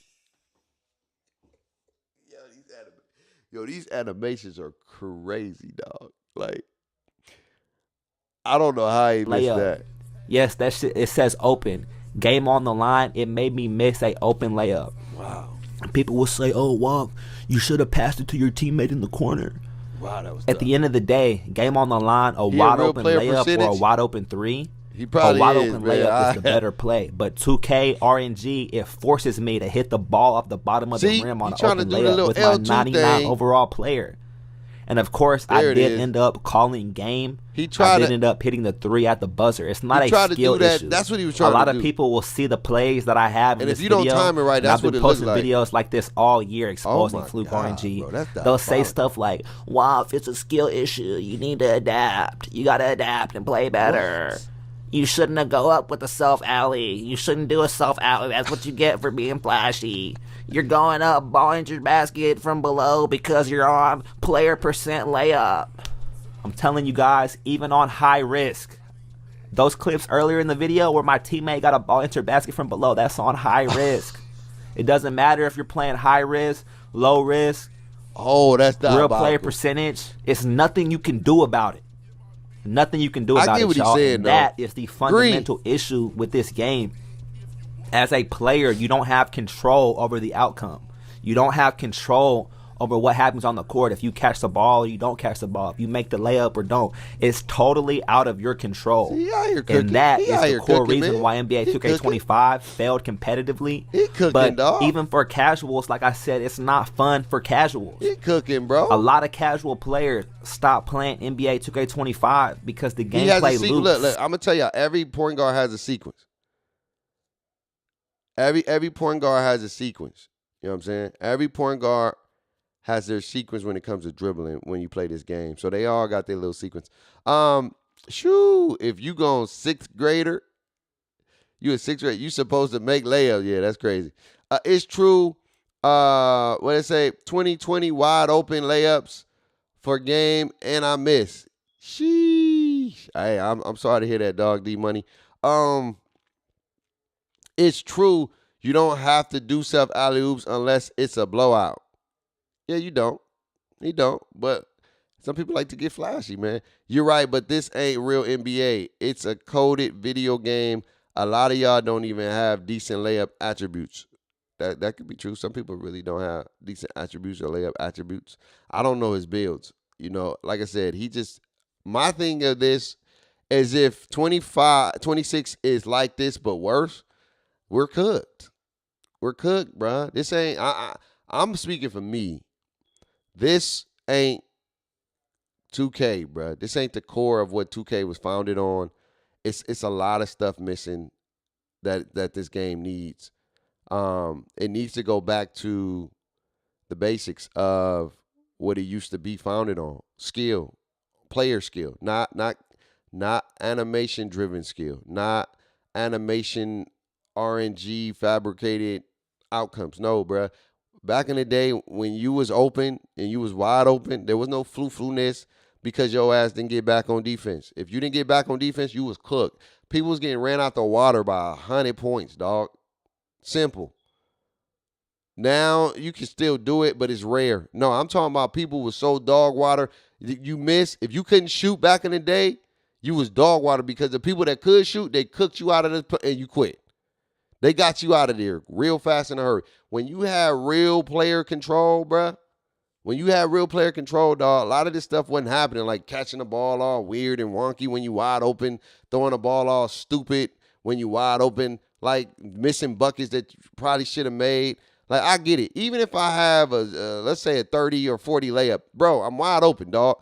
[SPEAKER 4] Yo, these animations are crazy, dog. Like, I don't know how he missed that.
[SPEAKER 5] Yes, that shit, it says open. Game on the line, it made me miss a open layup.
[SPEAKER 1] Wow.
[SPEAKER 5] People will say, oh, wow, you should have passed it to your teammate in the corner.
[SPEAKER 1] Wow, that was
[SPEAKER 5] At the end of the day, game on the line, a wide open layup or a wide open three,
[SPEAKER 4] he probably
[SPEAKER 5] a wide
[SPEAKER 4] is,
[SPEAKER 5] open
[SPEAKER 4] man.
[SPEAKER 5] layup is the better play. But 2K RNG, it forces me to hit the ball off the bottom of the rim on an open layup with my 99 overall player. And of course, I did end up calling game. I did end up hitting the 3 at the buzzer. It's not a skill issue.
[SPEAKER 4] That's what he was trying to do.
[SPEAKER 5] A lot of people will see the plays that I have in this video.
[SPEAKER 4] And if you don't time it right, that's what it looks like.
[SPEAKER 5] I've been posting videos like this all year exposing Fluke RNG.
[SPEAKER 4] Bro,
[SPEAKER 5] they'll say stuff like, wow, if it's a skill issue, you need to adapt. You got to adapt and play better. What? You shouldn't have go up with a self-alley. You shouldn't do a self-alley. That's what you get for being flashy. You're going up, ball into your basket from below because you're on player percent layup. I'm telling you guys, even on high risk, those clips earlier in the video where my teammate got a ball into her basket from below, that's on high risk. It doesn't matter if you're playing high risk, low risk.
[SPEAKER 4] Oh, that's
[SPEAKER 5] real player percentage. It's nothing you can do about it. Nothing you can do about it, y'all. And that is the fundamental issue with this game. As a player, you don't have control over the outcome. You don't have control over what happens on the court. If you catch the ball or you don't catch the ball, if you make the layup or don't, it's totally out of your control. And that is the core reason why NBA 2K25 failed competitively. But even for casuals, like I said, it's not fun for casuals.
[SPEAKER 4] He cooking, bro.
[SPEAKER 5] A lot of casual players stop playing NBA 2K25 because the gameplay loops.
[SPEAKER 4] Look, I'm gonna tell y'all, every point guard has a sequence. Every point guard has a sequence. You know what I'm saying? Every point guard has their sequence when it comes to dribbling when you play this game. So they all got their little sequence. If you go 6th grader, you a 6th grade, you supposed to make layups. Yeah, that's crazy. It's true. What they say, 2020 wide open layups for game, and I miss. Sheesh. Hey, I'm sorry to hear that, dog, D-Money. It's true. You don't have to do self alley-oops unless it's a blowout. Yeah, you don't. You don't. But some people like to get flashy, man. You're right, but this ain't real NBA. It's a coded video game. A lot of y'all don't even have decent layup attributes. That could be true. Some people really don't have decent attributes or layup attributes. I don't know his builds. You know, like I said, my thing of this is if 26 is like this but worse, we're cooked. We're cooked, bro. This ain't, I'm speaking for me. This ain't 2K, bro. This ain't the core of what 2K was founded on. It's a lot of stuff missing that this game needs. It needs to go back to the basics of what it used to be founded on. Skill, player skill, not animation driven skill, not animation RNG fabricated outcomes. No, bro. Back in the day when you was open and you was wide open, there was no flu-ness because your ass didn't get back on defense. If you didn't get back on defense, you was cooked. People was getting ran out the water by 100 points, dog. Simple. Now you can still do it, but it's rare. No, I'm talking about people with so dog water. You miss. If you couldn't shoot back in the day, you was dog water because the people that could shoot, they cooked you out of this and you quit. They got you out of there real fast in a hurry. When you have real player control, bruh, when you have real player control, dog, a lot of this stuff wasn't happening, like catching the ball all weird and wonky when you wide open, throwing the ball all stupid when you wide open, like missing buckets that you probably should have made. Like, I get it. Even if I have, let's say, a 30 or 40 layup, bro, I'm wide open, dog.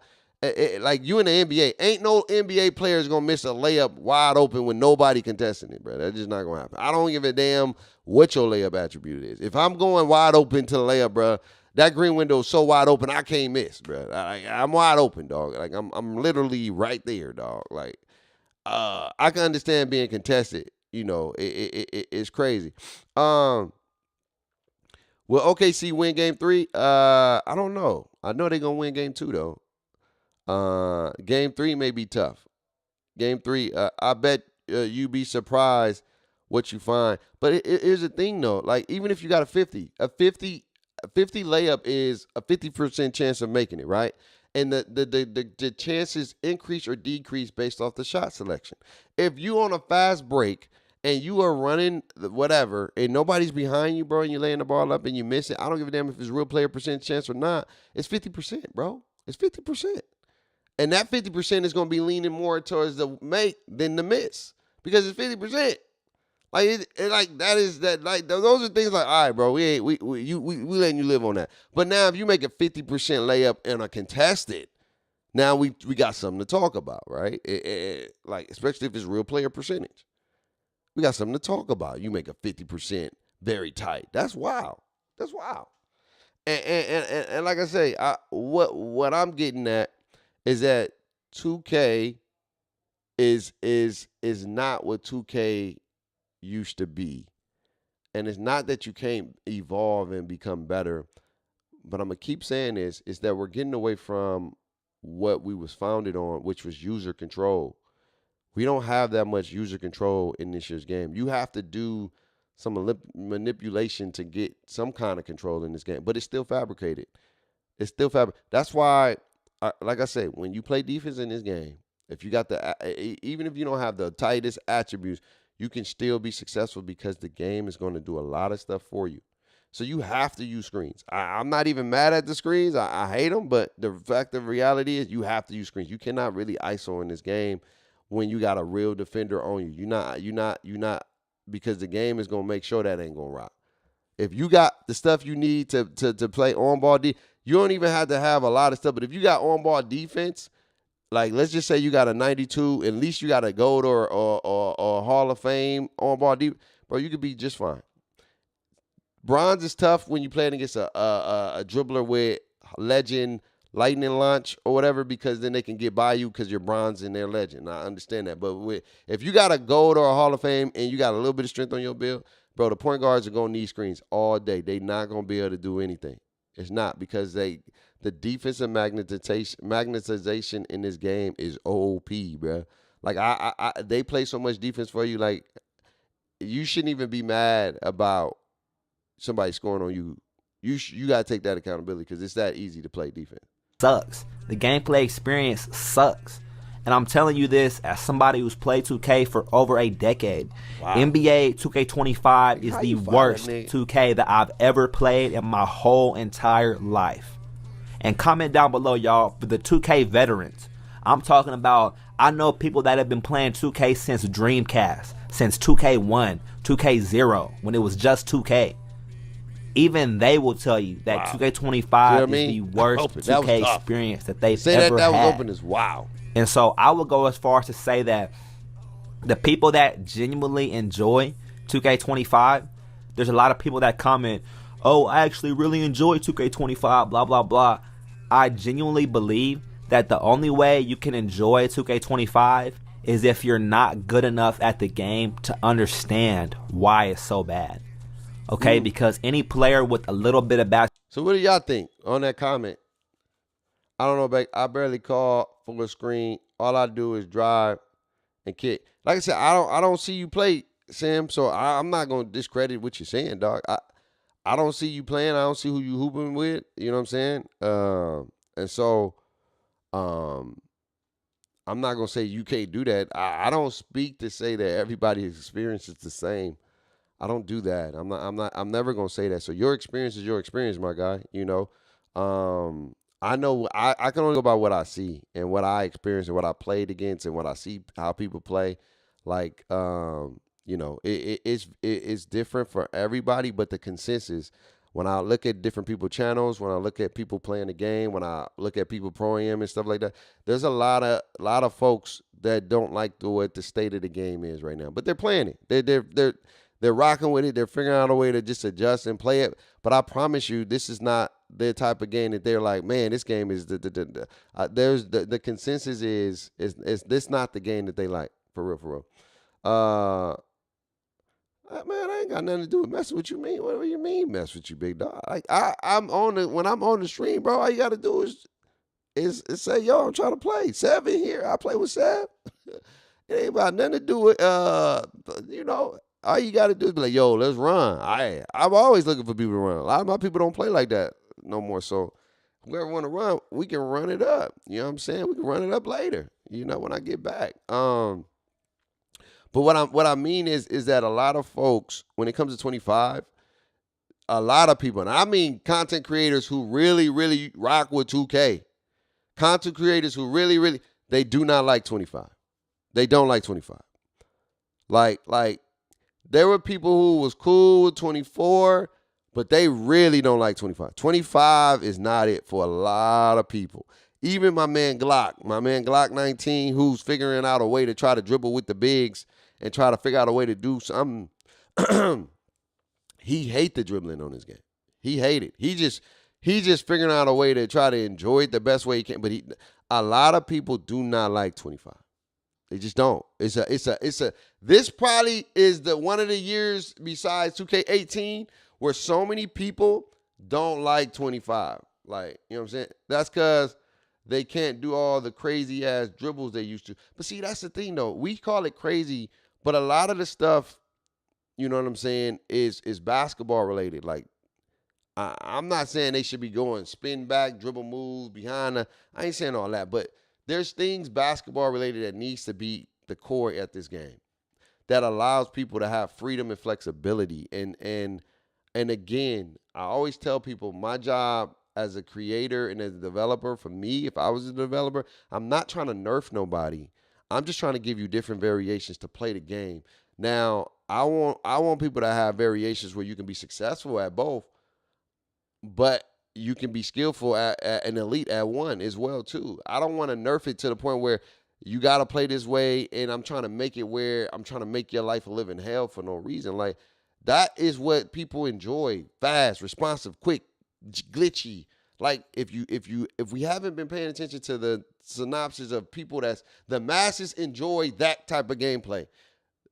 [SPEAKER 4] Like, you in the NBA, ain't no NBA players going to miss a layup wide open with nobody contesting it, bro. That's just not going to happen. I don't give a damn what your layup attribute is. If I'm going wide open to the layup, bro, that green window is so wide open, I can't miss, bro. I'm wide open, dog. Like, I'm literally right there, dog. Like, I can understand being contested. You know, it's crazy. Will OKC win game 3? I don't know. I know they're going to win game 2, though. Game 3 may be tough. Game 3, I bet you'd be surprised what you find. But here's the thing, though. Like, even if you got a 50 layup is a 50% chance of making it, right? And the chances increase or decrease based off the shot selection. If you on a fast break and you are running whatever and nobody's behind you, bro, and you're laying the ball up and you miss it, I don't give a damn if it's real player percent chance or not. It's 50%, bro. It's 50%. And that 50% is going to be leaning more towards the make than the miss because it's 50%. Like those are things like, all right, bro, we letting you live on that. But now if you make a 50% layup and a contested, now we got something to talk about, right? Like, especially if it's real player percentage. We got something to talk about. You make a 50% very tight. That's wild. That's wild. And like I say, what I'm getting at is that 2K is not what 2K used to be. And it's not that you can't evolve and become better, but I'm going to keep saying this, is that we're getting away from what we was founded on, which was user control. We don't have that much user control in this year's game. You have to do some manipulation to get some kind of control in this game, but it's still fabricated. It's still fabricated. That's why, like I say, when you play defense in this game, if you got even if you don't have the tightest attributes, you can still be successful because the game is going to do a lot of stuff for you. So you have to use screens. I'm not even mad at the screens. I hate them, but the fact of reality is you have to use screens. You cannot really ISO in this game when you got a real defender on you. You're not, because the game is going to make sure that ain't going to rock. If you got the stuff you need to play on-ball you don't even have to have a lot of stuff, but if you got on-ball defense, like let's just say you got a 92, at least you got a gold or Hall of Fame on-ball defense, bro, you could be just fine. Bronze is tough when you playing against a dribbler with legend, lightning launch or whatever, because then they can get by you because you're bronze and they're legend. I understand that. But if you got a gold or a Hall of Fame and you got a little bit of strength on your build, bro, the point guards are going to need screens all day. They're not going to be able to do anything. It's not, because the defensive magnetization in this game is OP, bro. Like, they play so much defense for you. Like, you shouldn't even be mad about somebody scoring on you. You got to take that accountability because it's that easy to play defense.
[SPEAKER 5] Sucks. The gameplay experience sucks. And I'm telling you this as somebody who's played 2K for over a decade. Wow. NBA 2K25 is the worst 2K that I've ever played in my whole entire life. And comment down below, y'all, for the 2K veterans. I'm talking about, I know people that have been playing 2K since Dreamcast, since 2K1, 2K0, when it was just 2K. Even they will tell you that 2K25 is the worst 2K experience that they've ever had.
[SPEAKER 4] That was open as wow.
[SPEAKER 5] And so I would go as far as to say that the people that genuinely enjoy 2K25, there's a lot of people that comment, oh, I actually really enjoy 2K25, blah, blah, blah. I genuinely believe that the only way you can enjoy 2K25 is if you're not good enough at the game to understand why it's so bad. Okay, because any player with a little bit of back.
[SPEAKER 4] So what do y'all think on that comment? I don't know, babe. I barely call for a screen. All I do is drive and kick. Like I said, I don't see you play, Sam. So I'm not gonna discredit what you're saying, dog. I don't see you playing. I don't see who you hooping with. You know what I'm saying? And so, I'm not gonna say you can't do that. I don't speak to say that everybody's experience is the same. I don't do that. I'm never gonna say that. So your experience is your experience, my guy. You know, I know I can only go by what I see and what I experienced and what I played against and what I see how people play. Like, you know, it's different for everybody, but the consensus, when I look at different people's channels, when I look at people playing the game, when I look at people pro-am and stuff like that, there's a lot of folks that don't like what the state of the game is right now, but they're playing it. They're rocking with it. They're figuring out a way to just adjust and play it. But I promise you, this is not their type of game that they're like, man, this game is the consensus is this not the game that they like, for real. Man, I ain't got nothing to do with messing with you. Mean what do you mean mess with you, big dog? Like when I'm on the stream, bro. All you got to do is say, yo, I'm trying to play. Sev in here. I play with Sev. It ain't about nothing to do with All you got to do is be like, yo, let's run. I'm always looking for people to run. A lot of my people don't play like that no more. So whoever want to run, we can run it up. You know what I'm saying? We can run it up later. When I get back. But what I mean is that a lot of folks, when it comes to 25, a lot of people, and I mean content creators who really, really rock with 2K, content creators who really, really, they do not like 25. They don't like 25. Like there were people who was cool with 24, but they really don't like 25. 25 is not it for a lot of people. Even my man Glock 19, who's figuring out a way to try to dribble with the bigs and try to figure out a way to do something. He hate the dribbling on this game. He hate it. He just figuring out a way to try to enjoy it the best way he can. But a lot of people do not like 25. They just don't. This probably is one of the years besides 2K18 where so many people don't like 25. Like, you know what I'm saying? That's because they can't do all the crazy ass dribbles they used to. But see, that's the thing though. We call it crazy, but a lot of the stuff, you know what I'm saying, is basketball related. Like, I'm not saying they should be going spin back, dribble moves, I ain't saying all that, but there's things basketball related that needs to be the core at this game that allows people to have freedom and flexibility. And again, I always tell people my job as a creator and as a developer, for me, if I was a developer, I'm not trying to nerf nobody. I'm just trying to give you different variations to play the game. Now, I want people to have variations where you can be successful at both, but you can be skillful at an elite at one as well too. I don't want to nerf it to the point where you got to play this way and I'm trying to make it where I'm trying to make your life a living hell for no reason. Like, that is what people enjoy. Fast, responsive, quick, glitchy. Like, if we haven't been paying attention to the synopsis of people, the masses enjoy that type of gameplay.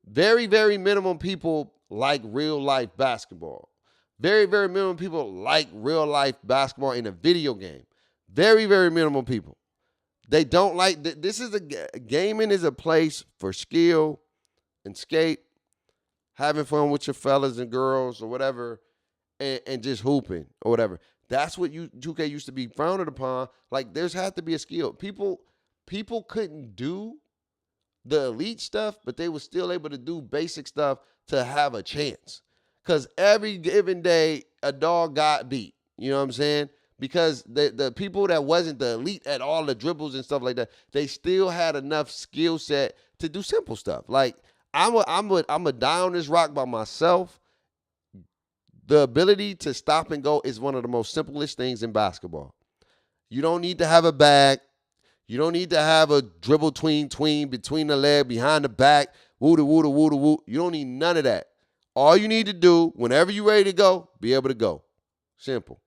[SPEAKER 4] Very, very minimum people like real life basketball. Very, very minimum people like real life basketball in a video game. Very, very minimum people. They don't like, this is gaming is a place for skill and skate, having fun with your fellas and girls or whatever, and just hooping or whatever. That's what 2K used to be frowned upon. Like, there's had to be a skill. People couldn't do the elite stuff, but they were still able to do basic stuff to have a chance. Because every given day, a dog got beat. You know what I'm saying? Because the people that wasn't the elite at all the dribbles and stuff like that, they still had enough skill set to do simple stuff. Like, I'm a die on this rock by myself. The ability to stop and go is one of the most simplest things in basketball. You don't need to have a bag. You don't need to have a dribble tween between the leg, behind the back, woo. You don't need none of that. All you need to do, whenever you're ready to go, be able to go. Simple.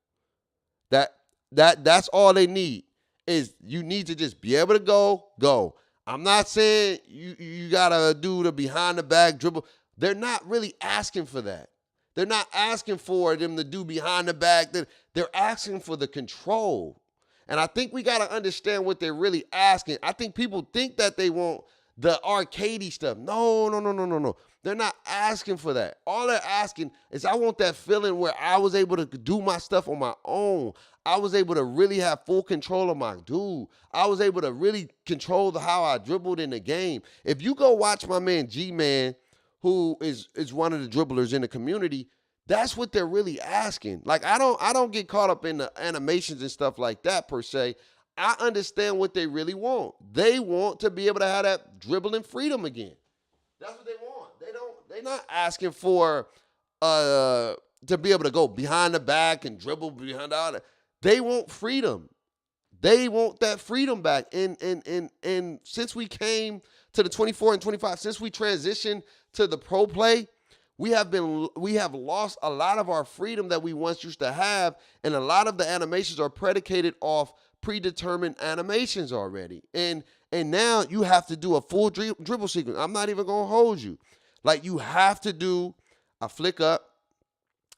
[SPEAKER 4] That's all they need, is you need to just be able to go. I'm not saying you gotta do the behind the back dribble. They're not really asking for that. They're not asking for them to do behind the back. They're asking for the control. And I think we got to understand what they're really asking. I think people think that they want the arcadey stuff. No. They're not asking for that. All they're asking is, I want that feeling where I was able to do my stuff on my own. I was able to really have full control of my dude. I was able to really control how I dribbled in the game. If you go watch my man G-Man, who is one of the dribblers in the community, that's what they're really asking. Like, I don't get caught up in the animations and stuff like that per se. I understand what they really want. They want to be able to have that dribbling freedom again. That's what they want. They're not asking for to be able to go behind the back and dribble behind all that. They want freedom. They want that freedom back. And since we came to the 24 and 25, since we transitioned to the pro play, we have lost a lot of our freedom that we once used to have, and a lot of the animations are predicated off predetermined animations already. And now you have to do a full dribble sequence. I'm not even gonna hold you. Like, you have to do I flick up.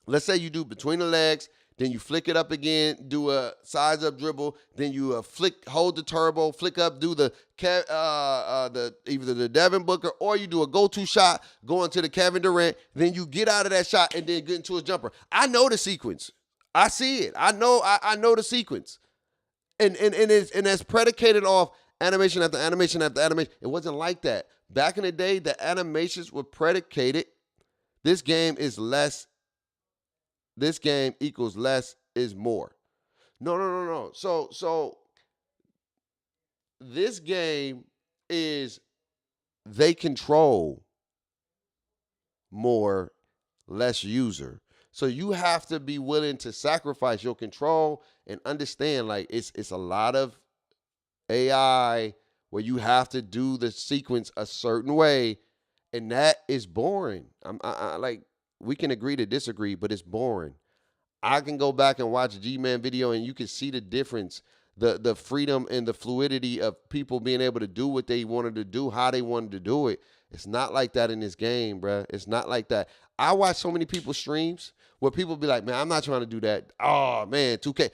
[SPEAKER 4] Let's say you do between the legs, then you flick it up again, do a size up dribble, then you flick, hold the turbo, flick up, do the either the Devin Booker, or you do a go-to shot, go into the Kevin Durant, then you get out of that shot and then get into a jumper. I know the sequence. I see it. I know the sequence. And that's predicated off animation after animation after animation. It wasn't like that. Back in the day, the animations were predicated. This game is less. This game equals less is more. No. So this game is they control more, less user. So you have to be willing to sacrifice your control and understand, like, it's a lot of AI where you have to do the sequence a certain way, and that is boring. I like, we can agree to disagree, but it's boring. I can go back and watch a G-Man video and you can see the difference, the freedom and the fluidity of people being able to do what they wanted to do, how they wanted to do it. It's not like that in this game, bruh. It's not like that. I watch so many people's streams where people be like, man, I'm not trying to do that. Oh, man, 2K.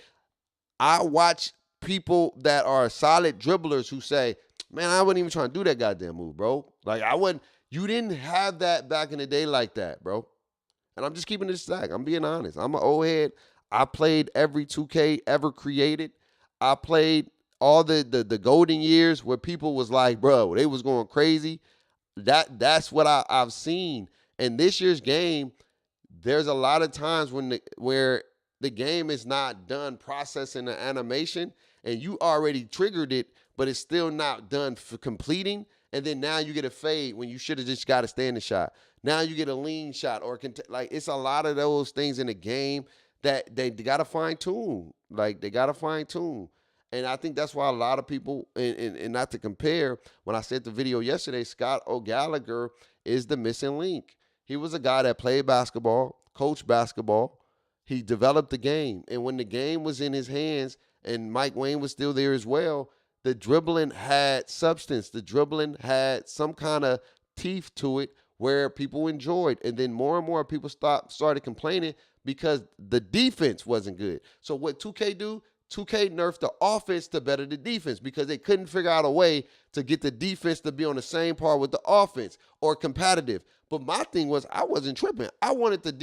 [SPEAKER 4] I watch people that are solid dribblers who say, man, I wasn't even trying to do that goddamn move, bro. Like, you didn't have that back in the day like that, bro. And I'm just keeping it a stack. I'm being honest. I'm an old head. I played every 2K ever created. I played all the golden years where people was like, bro, they was going crazy. That's what I've seen. And this year's game, there's a lot of times where the game is not done processing the animation and you already triggered it, but it's still not done for completing. And then now you get a fade when you should have just got a standing shot. Now you get a lean shot or like, it's a lot of those things in the game that they got to fine tune. Like, they got to fine tune. And I think that's why a lot of people, and not to compare, when I said the video yesterday, Scott O'Gallagher is the missing link. He was a guy that played basketball, coached basketball. He developed the game. And when the game was in his hands and Mike Wayne was still there as well, the dribbling had substance. The dribbling had some kind of teeth to it where people enjoyed. And then more and more people started complaining because the defense wasn't good. So what 2K do? 2K nerfed the offense to better the defense because they couldn't figure out a way to get the defense to be on the same par with the offense or competitive. But my thing was, I wasn't tripping. I wanted the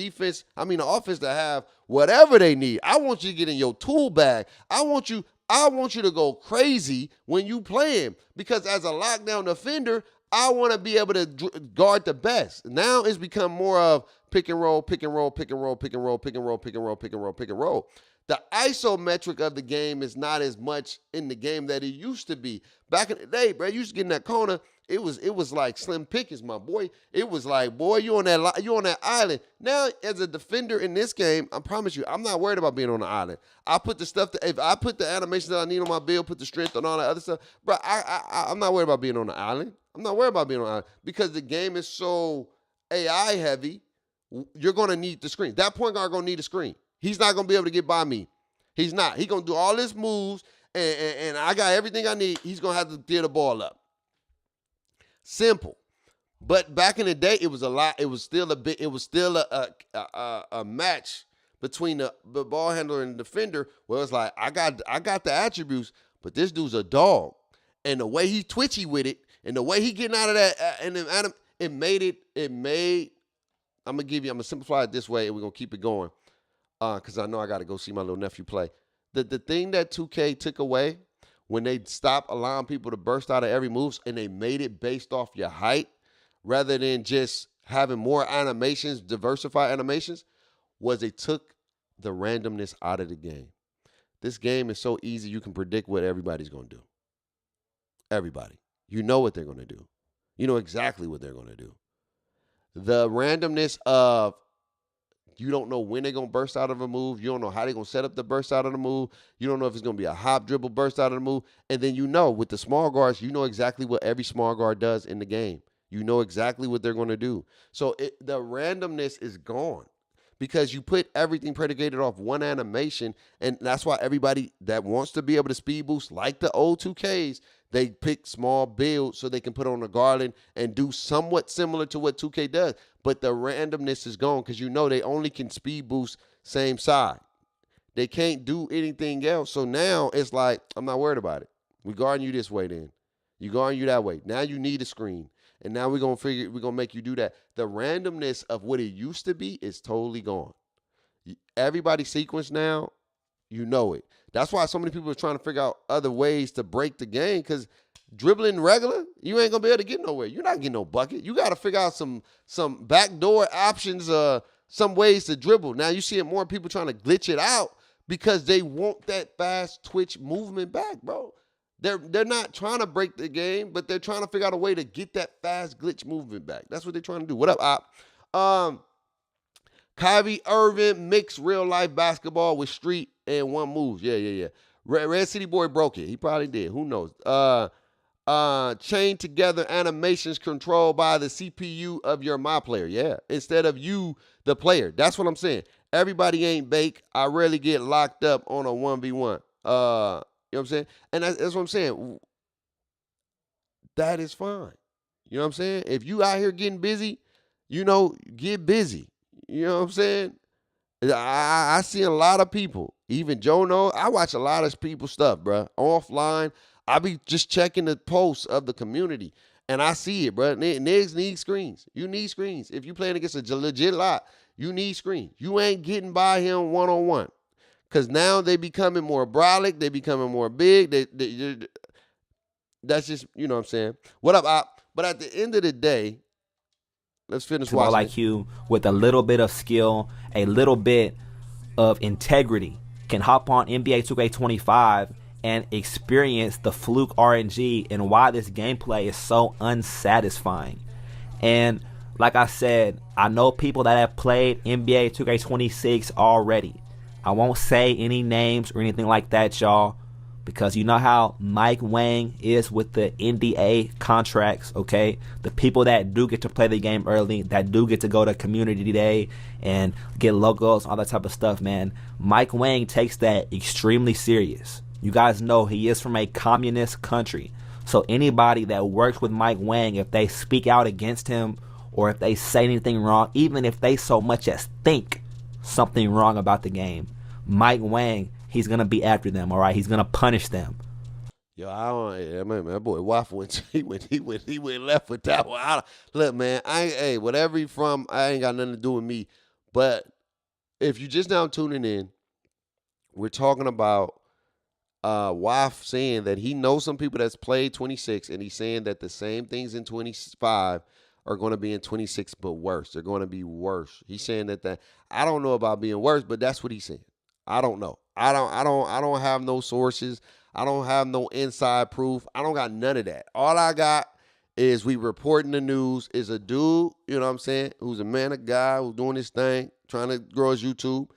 [SPEAKER 4] offense to have whatever they need. I want you to get in your tool bag. I want you to go crazy when you playing because as a lockdown defender, I want to be able to guard the best. Now it's become more of pick and roll, pick and roll, pick and roll, pick and roll, pick and roll, pick and roll, pick and roll, pick and roll. The isometric of the game is not as much in the game that it used to be. Back in the day, bro, you used to get in that corner. It was like Slim Pickens, my boy. It was like, boy, you on that island. Now, as a defender in this game, I promise you, I'm not worried about being on the island. I put the stuff if I put the animation that I need on my build, put the strength and all that other stuff, bro. I'm not worried about being on the island. I'm not worried about being on the island because the game is so AI heavy. You're gonna need the screen. That point guard gonna need a screen. He's not gonna be able to get by me. He's not. He's gonna do all his moves, and I got everything I need. He's gonna have to get the ball up. Simple. But back in the day, it was a lot. It was still a match between the ball handler and the defender, where it's like I got the attributes, but this dude's a dog, and the way he twitchy with it, and the way he getting out of that, it made. I'm gonna simplify it this way, and we're gonna keep it going. Because I know I got to go see my little nephew play. The thing that 2K took away when they stopped allowing people to burst out of every move and they made it based off your height rather than just having more animations, diversified animations, was they took the randomness out of the game. This game is so easy you can predict what everybody's going to do. Everybody. You know what they're going to do. You know exactly what they're going to do. The randomness of you don't know when they're going to burst out of a move. You don't know how they're going to set up the burst out of the move. You don't know if it's going to be a hop dribble burst out of the move. And then with the small guards, you know exactly what every small guard does in the game. You know exactly what they're going to do. So the randomness is gone because you put everything predicated off one animation. And that's why everybody that wants to be able to speed boost like the old 2Ks, They pick small builds so they can put on a Garland and do somewhat similar to what 2K does. But the randomness is gone because you know they only can speed boost same side. They can't do anything else. So now it's like, I'm not worried about it. We guarding you this way then. You guarding you that way. Now you need a screen. And now we're gonna make you do that. The randomness of what it used to be is totally gone. Everybody sequence now, you know it. That's why so many people are trying to figure out other ways to break the game, because dribbling regular, you ain't gonna be able to get nowhere. You're not getting no bucket. You gotta figure out some backdoor options, some ways to dribble. Now you see more people trying to glitch it out because they want that fast twitch movement back, bro. They're not trying to break the game, but they're trying to figure out a way to get that fast glitch movement back. That's what they're trying to do. What up, Op? Kyrie Irving mixed real life basketball with street and one move. Yeah. Red City Boy broke it. He probably did. Who knows? Chain together animations controlled by the CPU of your My Player. Yeah. Instead of you, the player. That's what I'm saying. Everybody ain't bake. I rarely get locked up on a 1v1. You know what I'm saying? And that's what I'm saying. That is fine. You know what I'm saying? If you out here getting busy, get busy. You know what I'm saying? I see a lot of people, even Joe knows, I watch a lot of people's stuff, bro. Offline, I be just checking the posts of the community, and I see it, bro. Niggas need screens. You need screens. If you playing against a legit lot, you need screens. You ain't getting by him one-on-one, because now they becoming more brolic. They becoming more big. That's just, you know what I'm saying? What up, Op? But at the end of the day, let's finish watching.
[SPEAKER 5] Like you, with a little bit of skill, a little bit of integrity, can hop on NBA 2K25 and experience the fluke RNG and why this gameplay is so unsatisfying. And like I said, I know people that have played NBA 2K26 already. I won't say any names or anything like that, y'all, because you know how Mike Wang is with the NDA contracts, okay? The people that do get to play the game early, that do get to go to community day and get logos, all that type of stuff, man. Mike Wang takes that extremely serious. You guys know he is from a communist country. So anybody that works with Mike Wang, if they speak out against him or if they say anything wrong, even if they so much as think something wrong about the game, Mike Wang, he's going to be after them, all right? He's going to punish them.
[SPEAKER 4] Yo, my boy Waffle, he went left with that one. Look, man, whatever he from, I ain't got nothing to do with me. But if you just now tuning in, we're talking about Waff saying that he knows some people that's played 26, and he's saying that the same things in 25 are going to be in 26, but worse. They're going to be worse. He's saying that I don't know about being worse, but that's what he's saying. I don't know. I don't have no sources. I don't have no inside proof. I don't got none of that. All I got is we reporting the news is a dude, you know what I'm saying, who's a man, a guy who's doing his thing, trying to grow his YouTube.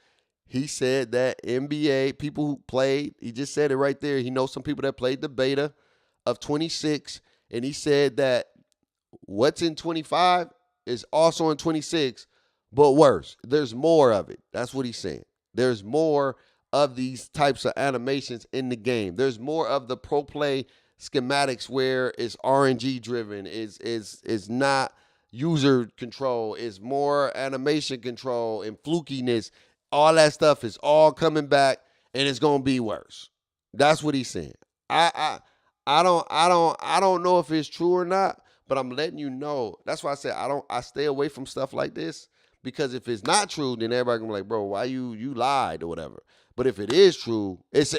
[SPEAKER 4] He said that NBA, people who played, he just said it right there. He knows some people that played the beta of 26, and he said that what's in 25 is also in 26, but worse. There's more of it. That's what he's saying. There's more of these types of animations in the game. There's more of the pro play schematics where it's RNG driven, is not user control, is more animation control and flukiness. All that stuff is all coming back, and it's gonna be worse. That's what he's saying. I don't know if it's true or not, but I'm letting you know. That's why I said I stay away from stuff like this. Because if it's not true, then everybody gonna be like, bro, why you lied or whatever. But if it is true, it's a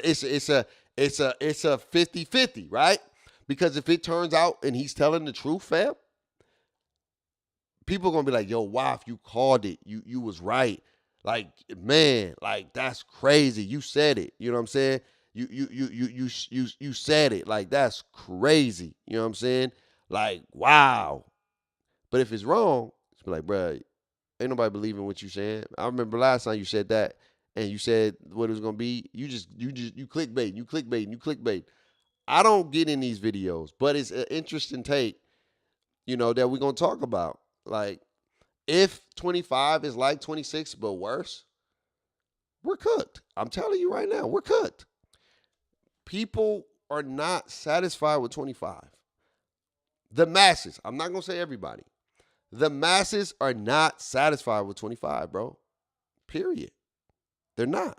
[SPEAKER 4] 50-50, right? Because if it turns out and he's telling the truth, fam, people are gonna be like, yo, Waff, you called it. You was right. Like, man, like that's crazy. You said it. You know what I'm saying? You said it. Like, that's crazy. You know what I'm saying? Like, wow. But if it's wrong, it's like, bro, ain't nobody believing what you saying. I remember last time you said that, and you said what it was gonna be. You clickbait. I don't get in these videos, but it's an interesting take, that we're gonna talk about. Like, if 25 is like 26 but worse, we're cooked. I'm telling you right now, we're cooked. People are not satisfied with 25. The masses, I'm not going to say everybody. The masses are not satisfied with 25, bro. Period. They're not.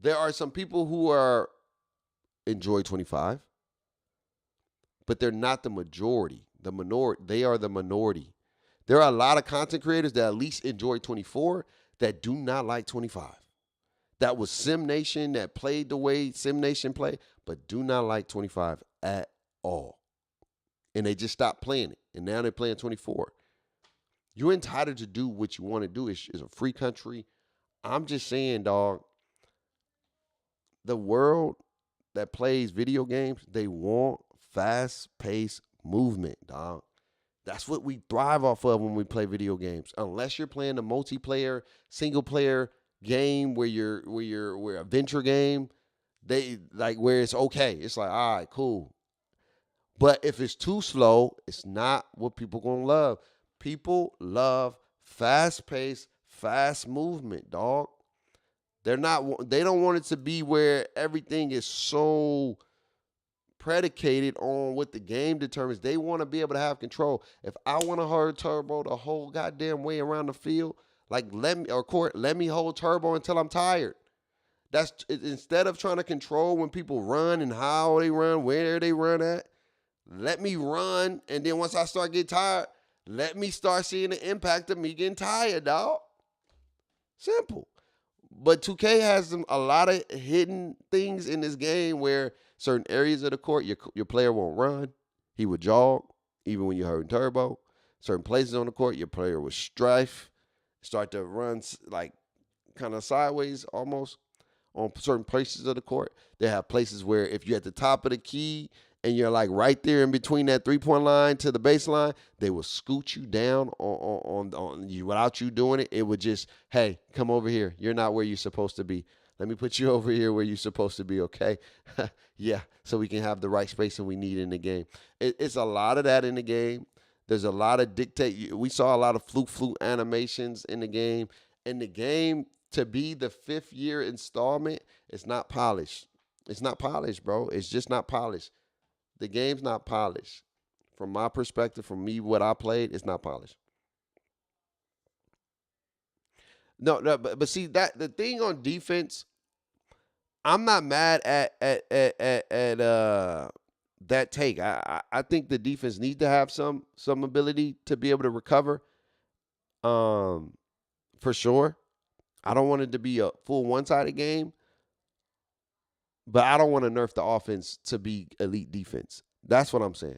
[SPEAKER 4] There are some people who enjoy 25, but they're not the majority. The minority, they are the minority. There are a lot of content creators that at least enjoy 24 that do not like 25. That was Sim Nation, that played the way Sim Nation played, but do not like 25 at all. And they just stopped playing it. And now they're playing 24. You're entitled to do what you want to do. It's a free country. I'm just saying, dog, the world that plays video games, they want fast-paced movement, dog. That's what we thrive off of when we play video games. Unless you're playing a multiplayer, single-player game where a venture game, they like where it's okay. It's like, all right, cool. But if it's too slow, it's not what people gonna love. People love fast-paced, fast movement, dog. They don't want it to be where everything is so predicated on what the game determines. They want to be able to have control. If I want to hold turbo the whole goddamn way around the field, like let me hold turbo until I'm tired. That's instead of trying to control when people run and how they run, where they run at. Let me run, and then once I start getting tired, let me start seeing the impact of me getting tired, dog. Simple. But 2K has a lot of hidden things in this game where certain areas of the court, your player won't run. He would jog, even when you're hurting turbo. Certain places on the court, your player would strafe, start to run like kind of sideways almost on certain places of the court. They have places where if you're at the top of the key and you're like right there in between that 3-point line to the baseline, they will scoot you down on you without you doing it. It would just, hey, come over here. You're not where you're supposed to be. Let me put you over here where you're supposed to be, okay? Yeah, so we can have the right spacing we need in the game. It's a lot of that in the game. There's a lot of dictate. We saw a lot of fluke animations in the game. In the game, to be the 5th year installment, it's not polished. It's not polished, bro. It's just not polished. The game's not polished. From my perspective, from me, what I played, it's not polished. No, but see that the thing on defense, I'm not mad at that take. I think the defense needs to have some ability to be able to recover. For sure. I don't want it to be a full one-sided game. But I don't want to nerf the offense to be elite defense. That's what I'm saying.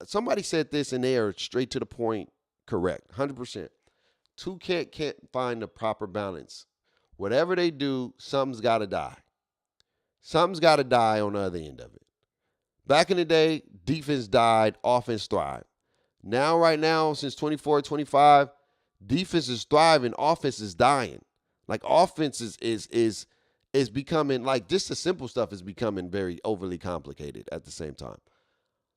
[SPEAKER 4] Somebody said this and they are straight to the point correct. 100%. 2K can't find the proper balance. Whatever they do, something's got to die. Something's got to die on the other end of it. Back in the day, defense died, offense thrived. Right now, since 24, 25, defense is thriving, offense is dying. Like offense is becoming, like, just the simple stuff is becoming very overly complicated at the same time.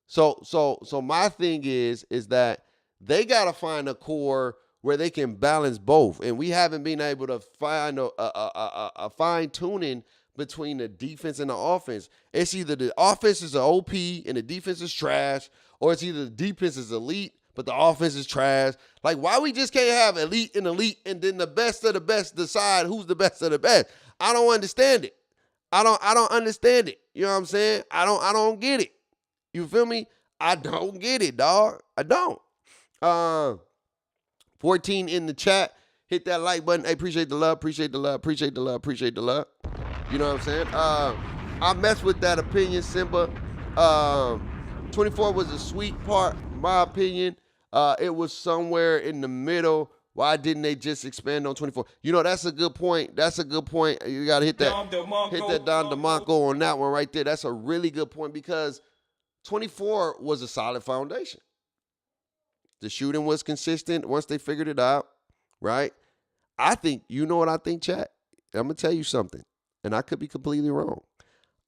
[SPEAKER 4] So my thing is that they got to find a core where they can balance both. And we haven't been able to find a fine-tuning between the defense and the offense. It's either the offense is an OP and the defense is trash, or it's either the defense is elite but the offense is trash. Like, why we just can't have elite and then the best of the best decide who's the best of the best? I don't understand it. I don't understand it. You know what I'm saying? I don't get it. You feel me? I don't get it, dog. I don't. 14 in the chat. Hit that like button. Hey, appreciate the love. Appreciate the love. Appreciate the love. Appreciate the love. You know what I'm saying? I mess with that opinion, Simba. 24 was a sweet part, in my opinion. It was somewhere in the middle. Why didn't they just expand on 24? You know, that's a good point. That's a good point. You got to hit that Don DeMarco on that one right there. That's a really good point because 24 was a solid foundation. The shooting was consistent once they figured it out, right? I think, you know what I think, chat? I'm going to tell you something, and I could be completely wrong.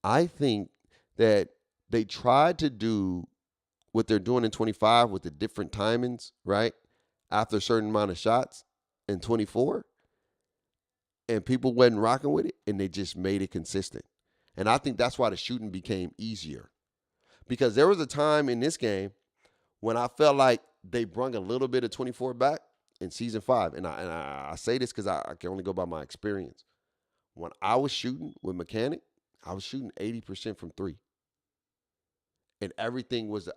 [SPEAKER 4] I think that they tried to do what they're doing in 25 with the different timings, right? After a certain amount of shots in 24. and people wasn't rocking with it, and they just made it consistent. And I think that's why the shooting became easier. Because there was a time in this game when I felt like they brung a little bit of 24 back in season 5. And I say this because I can only go by my experience. When I was shooting with Mechanic, I was shooting 80% from 3. And everything was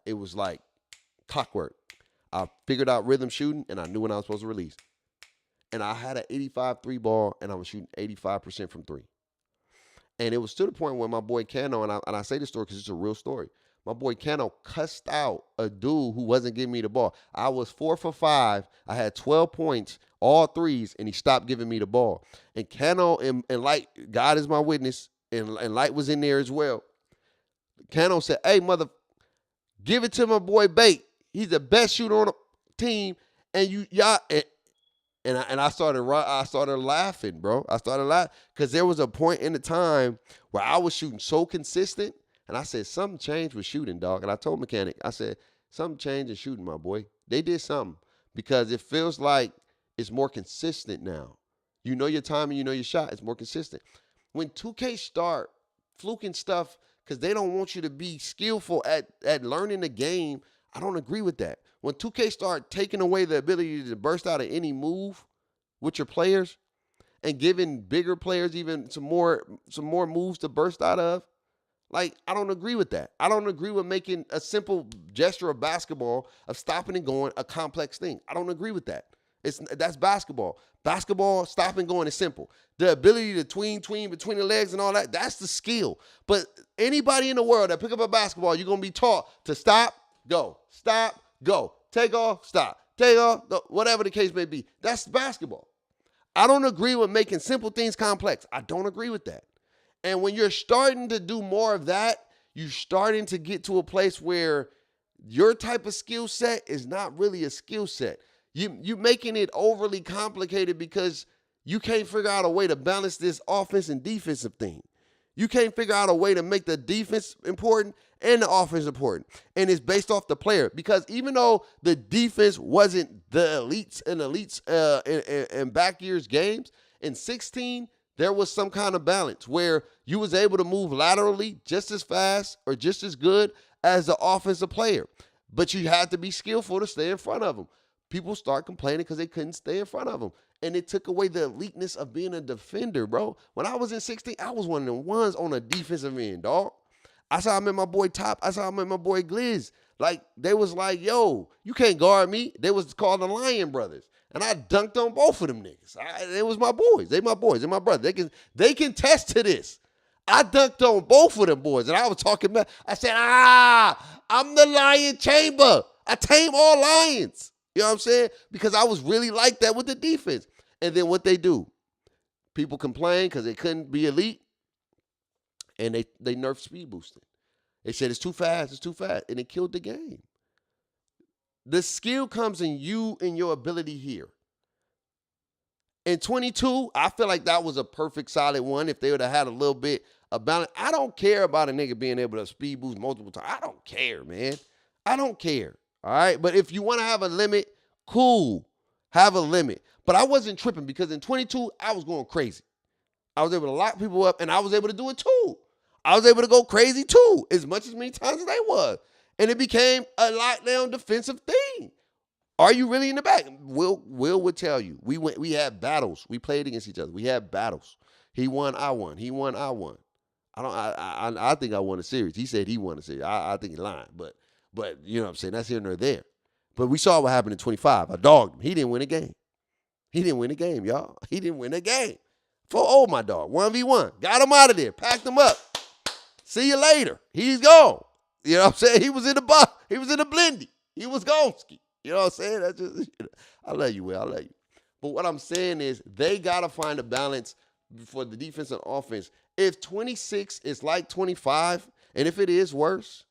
[SPEAKER 4] it was like clockwork. I figured out rhythm shooting, and I knew when I was supposed to release. And I had an 85 3 ball, and I was shooting 85% from 3. And it was to the point where my boy Cano, and I say this story because it's a real story. My boy Cano cussed out a dude who wasn't giving me the ball. I was 4 for 5. I had 12 points, all threes, and he stopped giving me the ball. And Cano and Light, God is my witness, and Light was in there as well. Cano said, "Hey, mother, give it to my boy Bate. He's the best shooter on the team." And I started laughing, bro. I started laughing because there was a point in the time where I was shooting so consistent, and I said, something changed with shooting, dog. And I told Mechanic, I said, something changed in shooting, my boy. They did something because it feels like it's more consistent now. You know your time and you know your shot. It's more consistent. When 2K start fluking stuff because they don't want you to be skillful at learning the game, I don't agree with that. When 2K start taking away the ability to burst out of any move with your players and giving bigger players even some more moves to burst out of, like, I don't agree with that. I don't agree with making a simple gesture of basketball, of stopping and going, a complex thing. I don't agree with that. That's basketball. Basketball, stop and going is simple. The ability to tween between the legs and all that, that's the skill. But anybody in the world that pick up a basketball, you're going to be taught to stop, go, take off, stop, take off, whatever the case may be. That's basketball. I don't agree with making simple things complex. I don't agree with that. And when you're starting to do more of that, you're starting to get to a place where your type of skill set is not really a skill set. You're making it overly complicated because you can't figure out a way to balance this offense and defensive thing. You can't figure out a way to make the defense important and the offense important. And it's based off the player. Because even though the defense wasn't the elites in back years games, in 16, there was some kind of balance where you was able to move laterally just as fast or just as good as the offensive player. But you had to be skillful to stay in front of them. People start complaining because they couldn't stay in front of them. And it took away the eliteness of being a defender, bro. When I was in 16, I was one of the ones on the defensive end, dog. I saw I met my boy Top. I saw I met my boy Gliz. Like, they was like, yo, you can't guard me. They was called the Lion Brothers. And I dunked on both of them niggas. It was my boys. They my boys. They my brothers. They can test to this. I dunked on both of them boys. And I was talking about, I said, I'm the Lion Chamber. I tame all lions. You know what I'm saying? Because I was really like that with the defense. And then what they do, people complain because they couldn't be elite, and they nerfed speed boosting. They said it's too fast, and it killed the game. The skill comes in you and your ability here. In 22, I feel like that was a perfect solid one if they would have had a little bit of balance. I don't care about a nigga being able to speed boost multiple times. I don't care, man. I don't care. All right, but if you want to have a limit, cool, have a limit. But I wasn't tripping because in 22, I was going crazy. I was able to lock people up, and I was able to do it too. I was able to go crazy too, as many times as they was. And it became a lockdown defensive thing. Are you really in the back? Will would tell you. We had battles. We played against each other. We had battles. He won, I won. He won, I won. I think I won a series. He said he won a series. I think he's lying, but you know what I'm saying? That's here nor there. But we saw what happened in 25. I dogged him. He didn't win a game. He didn't win a game, y'all. He didn't win a game. 4-0, my dog. 1v1. Got him out of there. Packed him up. See you later. He's gone. You know what I'm saying? He was in the box. He was in the blendy. He was gonski. You know what I'm saying? That's just, I love you, Will. I love you. But what I'm saying is they got to find a balance for the defense and offense. If 26 is like 25, and if it is worse,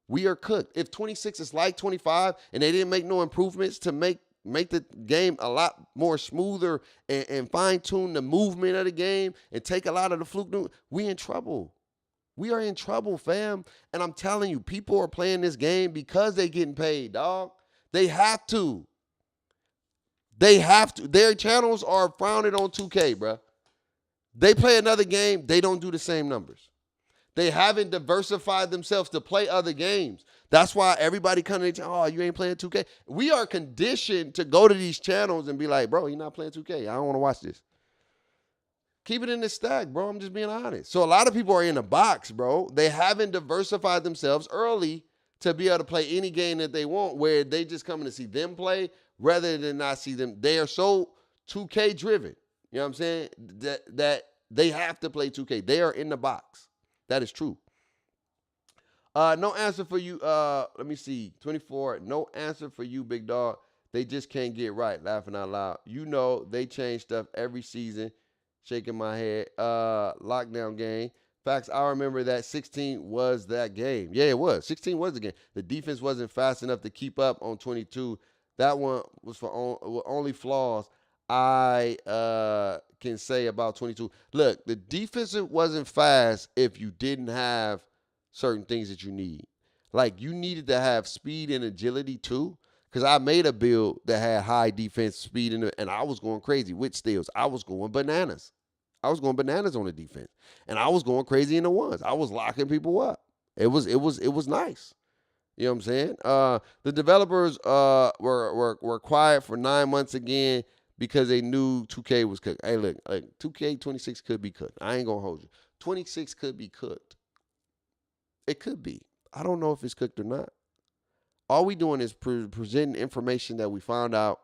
[SPEAKER 4] we are cooked. If 26 is like 25 and they didn't make no improvements to make the game a lot more smoother and fine-tune the movement of the game and take a lot of the fluke, we in trouble. We are in trouble, fam. And I'm telling you, people are playing this game because they getting paid, dog. They have to. They have to. Their channels are founded on 2K, bro. They play another game, they don't do the same numbers. They haven't diversified themselves to play other games. That's why everybody coming to, oh, you ain't playing 2K. We are conditioned to go to these channels and be like, bro, you're not playing 2K. I don't want to watch this. Keep it in the stack, bro. I'm just being honest. So a lot of people are in a box, bro. They haven't diversified themselves early to be able to play any game that they want, where they just coming to see them play rather than not see them. They are so 2K driven. You know what I'm saying? That they have to play 2K. They are in the box. That is true. No answer for you. Let me see. 24. No answer for you, big dog. They just can't get right. Laughing out loud. You know they change stuff every season. Shaking my head. Lockdown game. Facts, I remember that 16 was that game. Yeah, it was. 16 was the game. The defense wasn't fast enough to keep up on 22. That one was for only flaws I can say about 22. Look, the defense wasn't fast if you didn't have certain things that you need. Like, you needed to have speed and agility too. Because I made a build that had high defense, speed, and I was going crazy with steals. I was going bananas. I was going bananas on the defense. And I was going crazy in the ones. I was locking people up. It was nice. You know what I'm saying? The developers were quiet for 9 months again because they knew 2K was cooked. Hey, look, 2K26 could be cooked. I ain't going to hold you. 26 could be cooked. It could be. I don't know if it's cooked or not. All we doing is presenting information that we found out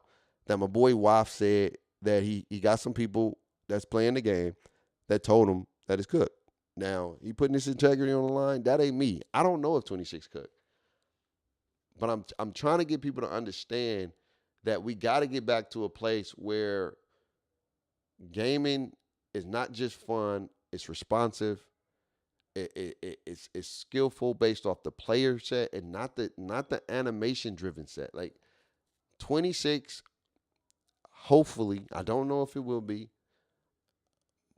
[SPEAKER 4] that my boy Waff said that he got some people that's playing the game that told him that it's cooked. Now, he putting his integrity on the line. That ain't me. I don't know if 26 cooked. But I'm trying to get people to understand that we got to get back to a place where gaming is not just fun, it's responsive. It's skillful based off the player set and not the animation driven set. Like 26, hopefully, I don't know if it will be,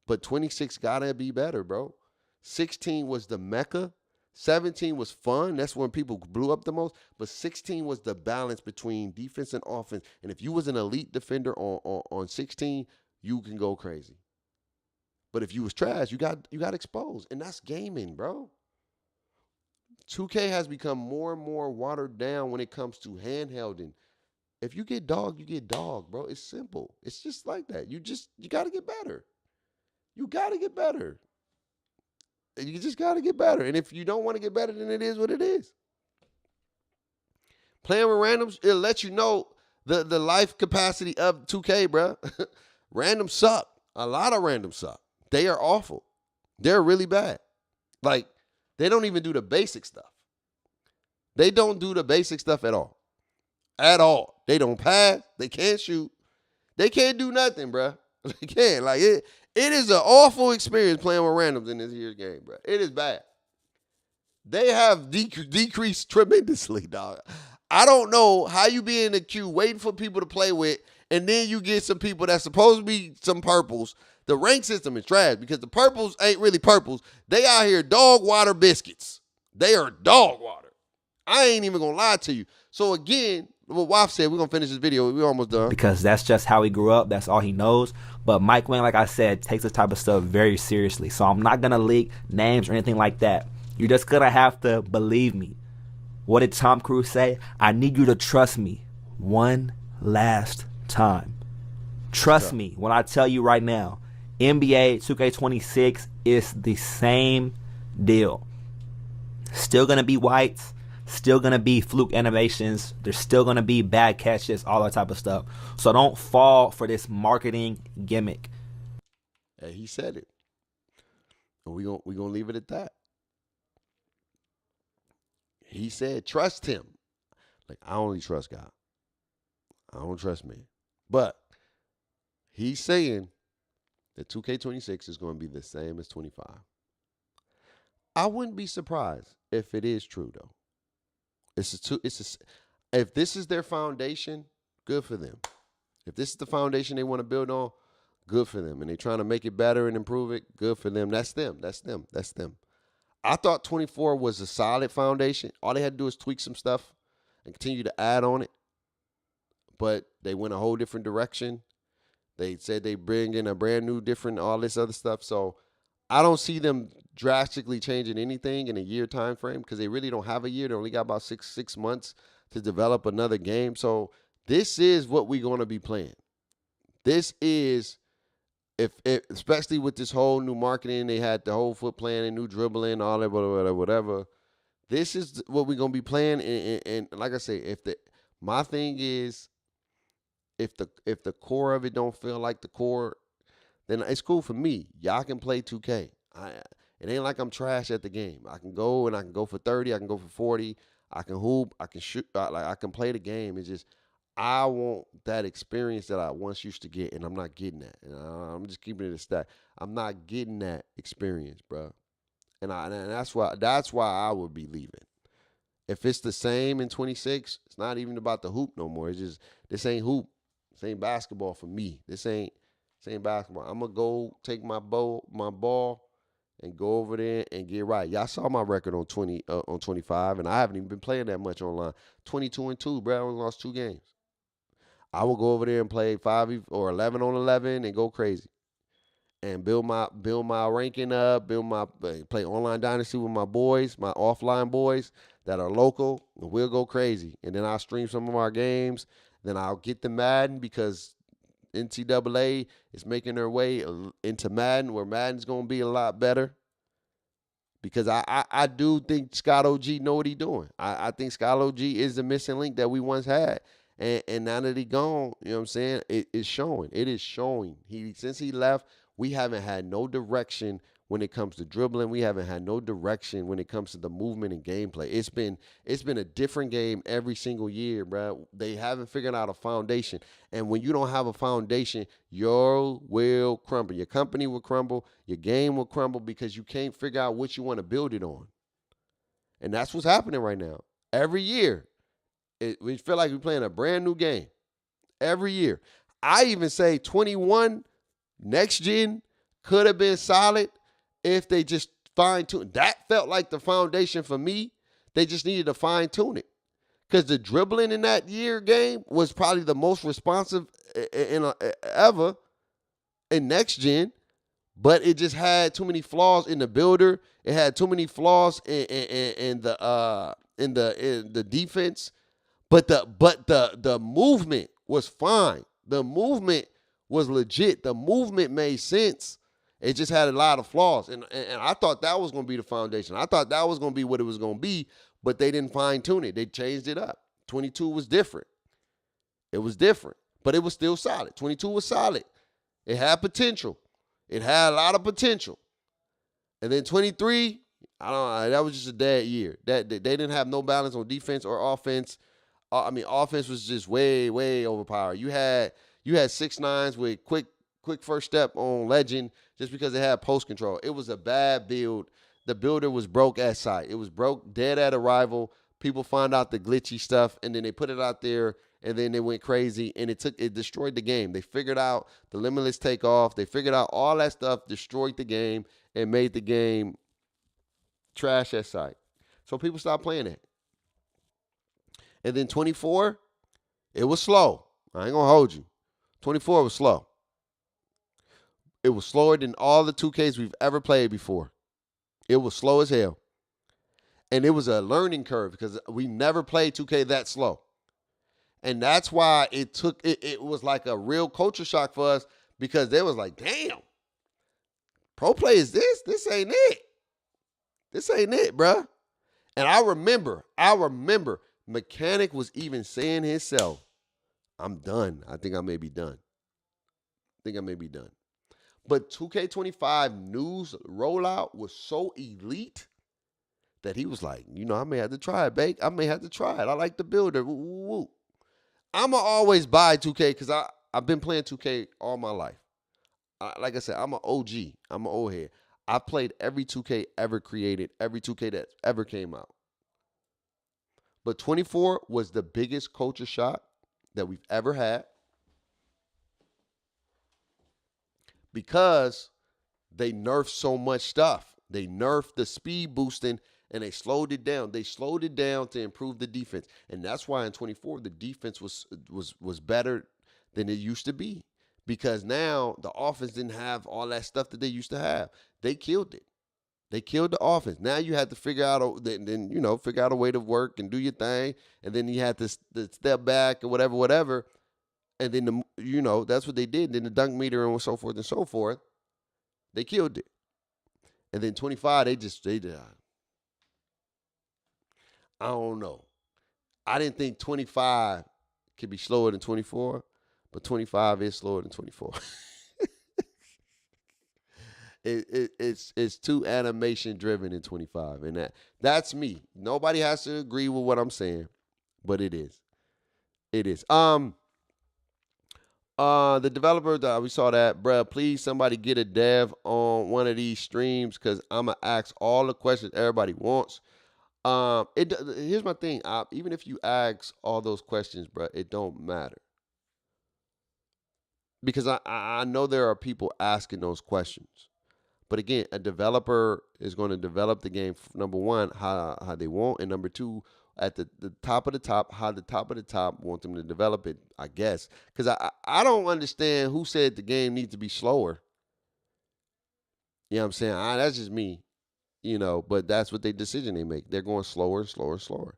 [SPEAKER 4] but 26 gotta be better, bro. 16 was the mecca. 17 was fun. That's when people blew up the most. But 16 was the balance between defense and offense. And if you was an elite defender on 16, you can go crazy. But if you was trash, you got exposed. And that's gaming, bro. 2K has become more and more watered down when it comes to handhelding. If you get dog, you get dog, bro. It's simple. It's just like that. You got to get better. You got to get better. You just got to get better. And if you don't want to get better, then it is what it is. Playing with randoms, it'll let you know the life capacity of 2K, bro. Randoms suck. A lot of randoms suck. They are awful. They're really bad. Like, they don't even do the basic stuff. They don't do the basic stuff at all. At all. They don't pass. They can't shoot. They can't do nothing, bro. They can't. Like, it is an awful experience playing with randoms in this year's game, bro. It is bad. They have decreased tremendously, dog. I don't know how you be in the queue waiting for people to play with, and then you get some people that's supposed to be some purples. The rank system is trash because the purples ain't really purples. They out here dog water biscuits. They are dog water. I ain't even going to lie to you. So again, what Waff said, we're going to finish this video. We're almost done.
[SPEAKER 5] Because that's just how he grew up. That's all he knows. But Mike Wang, like I said, takes this type of stuff very seriously. So I'm not going to leak names or anything like that. You're just going to have to believe me. What did Tom Cruise say? I need you to trust me one last time. Trust me when I tell you right now. NBA 2K26 is the same deal. Still going to be whites. Still going to be fluke animations. There's still going to be bad catches, all that type of stuff. So don't fall for this marketing gimmick.
[SPEAKER 4] Hey, he said it. And we're gonna leave it at that. He said, trust him. Like, I only trust God. I don't trust me. But he's saying that 2K26 is going to be the same as 25. I wouldn't be surprised if it is true, though. If this is their foundation, good for them. If this is the foundation they want to build on, good for them. And they're trying to make it better and improve it, good for them. That's them. That's them. That's them. I thought 24 was a solid foundation. All they had to do is tweak some stuff and continue to add on it. but they went a whole different direction. They said they bring in a brand new, different, all this other stuff. So I don't see them drastically changing anything in a year time frame because they really don't have a year. They only got about six months to develop another game. So this is what we're going to be playing. This is, if especially with this whole new marketing, they had the whole foot plan and new dribbling, all that, whatever. This is what we're going to be playing. And like I say, my thing is, if the core of it don't feel like the core, then it's cool for me. Y'all can play 2K. It ain't like I'm trash at the game. I can go for 30. I can go for 40. I can hoop. I can shoot. I can play the game. It's just I want that experience that I once used to get, and I'm not getting that. And I'm just keeping it a stat. I'm not getting that experience, bro. And that's why I would be leaving. If it's the same in 26, it's not even about the hoop no more. It's just this ain't hoop. This ain't basketball for me. This ain't basketball. I'm gonna go take my ball and go over there and get right. Y'all saw my record on 25, and I haven't even been playing that much online. 22-2, bro. I only lost 2 games. I will go over there and play 5 or 11 on 11 and go crazy, and build my ranking up. Play online dynasty with my boys, my offline boys that are local, and we'll go crazy. And then I'll stream some of our games. Then I'll get the Madden because NCAA is making their way into Madden, where Madden's going to be a lot better. Because I do think Scott OG know what he's doing. I think Scott OG is the missing link that we once had. And now that he's gone, you know what I'm saying, it's showing. It is showing. Since he left, we haven't had no direction when it comes to dribbling. We haven't had no direction when it comes to the movement and gameplay. It's been a different game every single year, bro. They haven't figured out a foundation. And when you don't have a foundation, your will crumble. Your company will crumble. Your game will crumble because you can't figure out what you want to build it on. And that's what's happening right now. Every year, we feel like we're playing a brand new game. Every year. I even say 21 next gen could have been solid if they just fine-tune. That felt like the foundation for me. They just needed to fine-tune it. Because the dribbling in that year game was probably the most responsive ever in next gen. But it just had too many flaws in the builder. It had too many flaws in the defense. But the movement was fine. The movement was legit. The movement made sense. It just had a lot of flaws. And I thought that was going to be the foundation. I thought that was going to be what it was going to be, but they didn't fine-tune it. They changed it up. 22 was different. It was different, but it was still solid. 22 was solid. It had potential. It had a lot of potential. And then 23, I don't know, that was just a dead year. They didn't have no balance on defense or offense. Offense was just way, way overpowered. You had 6'9" with quick first step on Legend just because it had post control. It was a bad build. The builder was broke at sight. It was broke dead at arrival. People found out the glitchy stuff, and then they put it out there, and then they went crazy, and it destroyed the game. They figured out the limitless takeoff. They figured out all that stuff, destroyed the game, and made the game trash at sight. So people stopped playing it. And then 24, it was slow. I ain't going to hold you. 24 was slow. It was slower than all the 2Ks we've ever played before. It was slow as hell. And it was a learning curve because we never played 2K that slow. And that's why it was like a real culture shock for us because they was like, damn, pro play is this? This ain't it. This ain't it, bruh. And I remember Mechanic was even saying himself, I'm done. I think I may be done. But 2K25 news rollout was so elite that he was like, I may have to try it, Bake. I may have to try it. I like the builder. Woo, woo, woo. I'm going to always buy 2K because I've been playing 2K all my life. Like I said, I'm an OG. I'm an old head. I played every 2K ever created, every 2K that ever came out. But 24 was the biggest culture shock that we've ever had because they nerfed so much stuff. They nerfed the speed boosting And they slowed it down. They slowed it down to improve the defense. And that's why in 24, the defense was better than it used to be. Because now the offense didn't have all that stuff that they used to have. They killed it. They killed the offense. Now you had to figure out a way to work and do your thing. And then you had to step back or whatever. And then, that's what they did. Then the dunk meter and so forth and so forth. They killed it. And then 25, I don't know. I didn't think 25 could be slower than 24, but 25 is slower than 24. It's too animation driven in 25, and that's me. Nobody has to agree with what I'm saying, but it is. It is. The developer, we saw that, bruh, please somebody get a dev on one of these streams because I'm going to ask all the questions everybody wants. Here's my thing. Even if you ask all those questions, bruh, it don't matter. Because I know there are people asking those questions. But again, a developer is going to develop the game, number one, how they want, and number two, at the top of the top, how the top of the top want them to develop it, I guess. Because I don't understand who said the game needs to be slower. You know what I'm saying? That's just me, but that's what decision they make. They're going slower, slower, slower.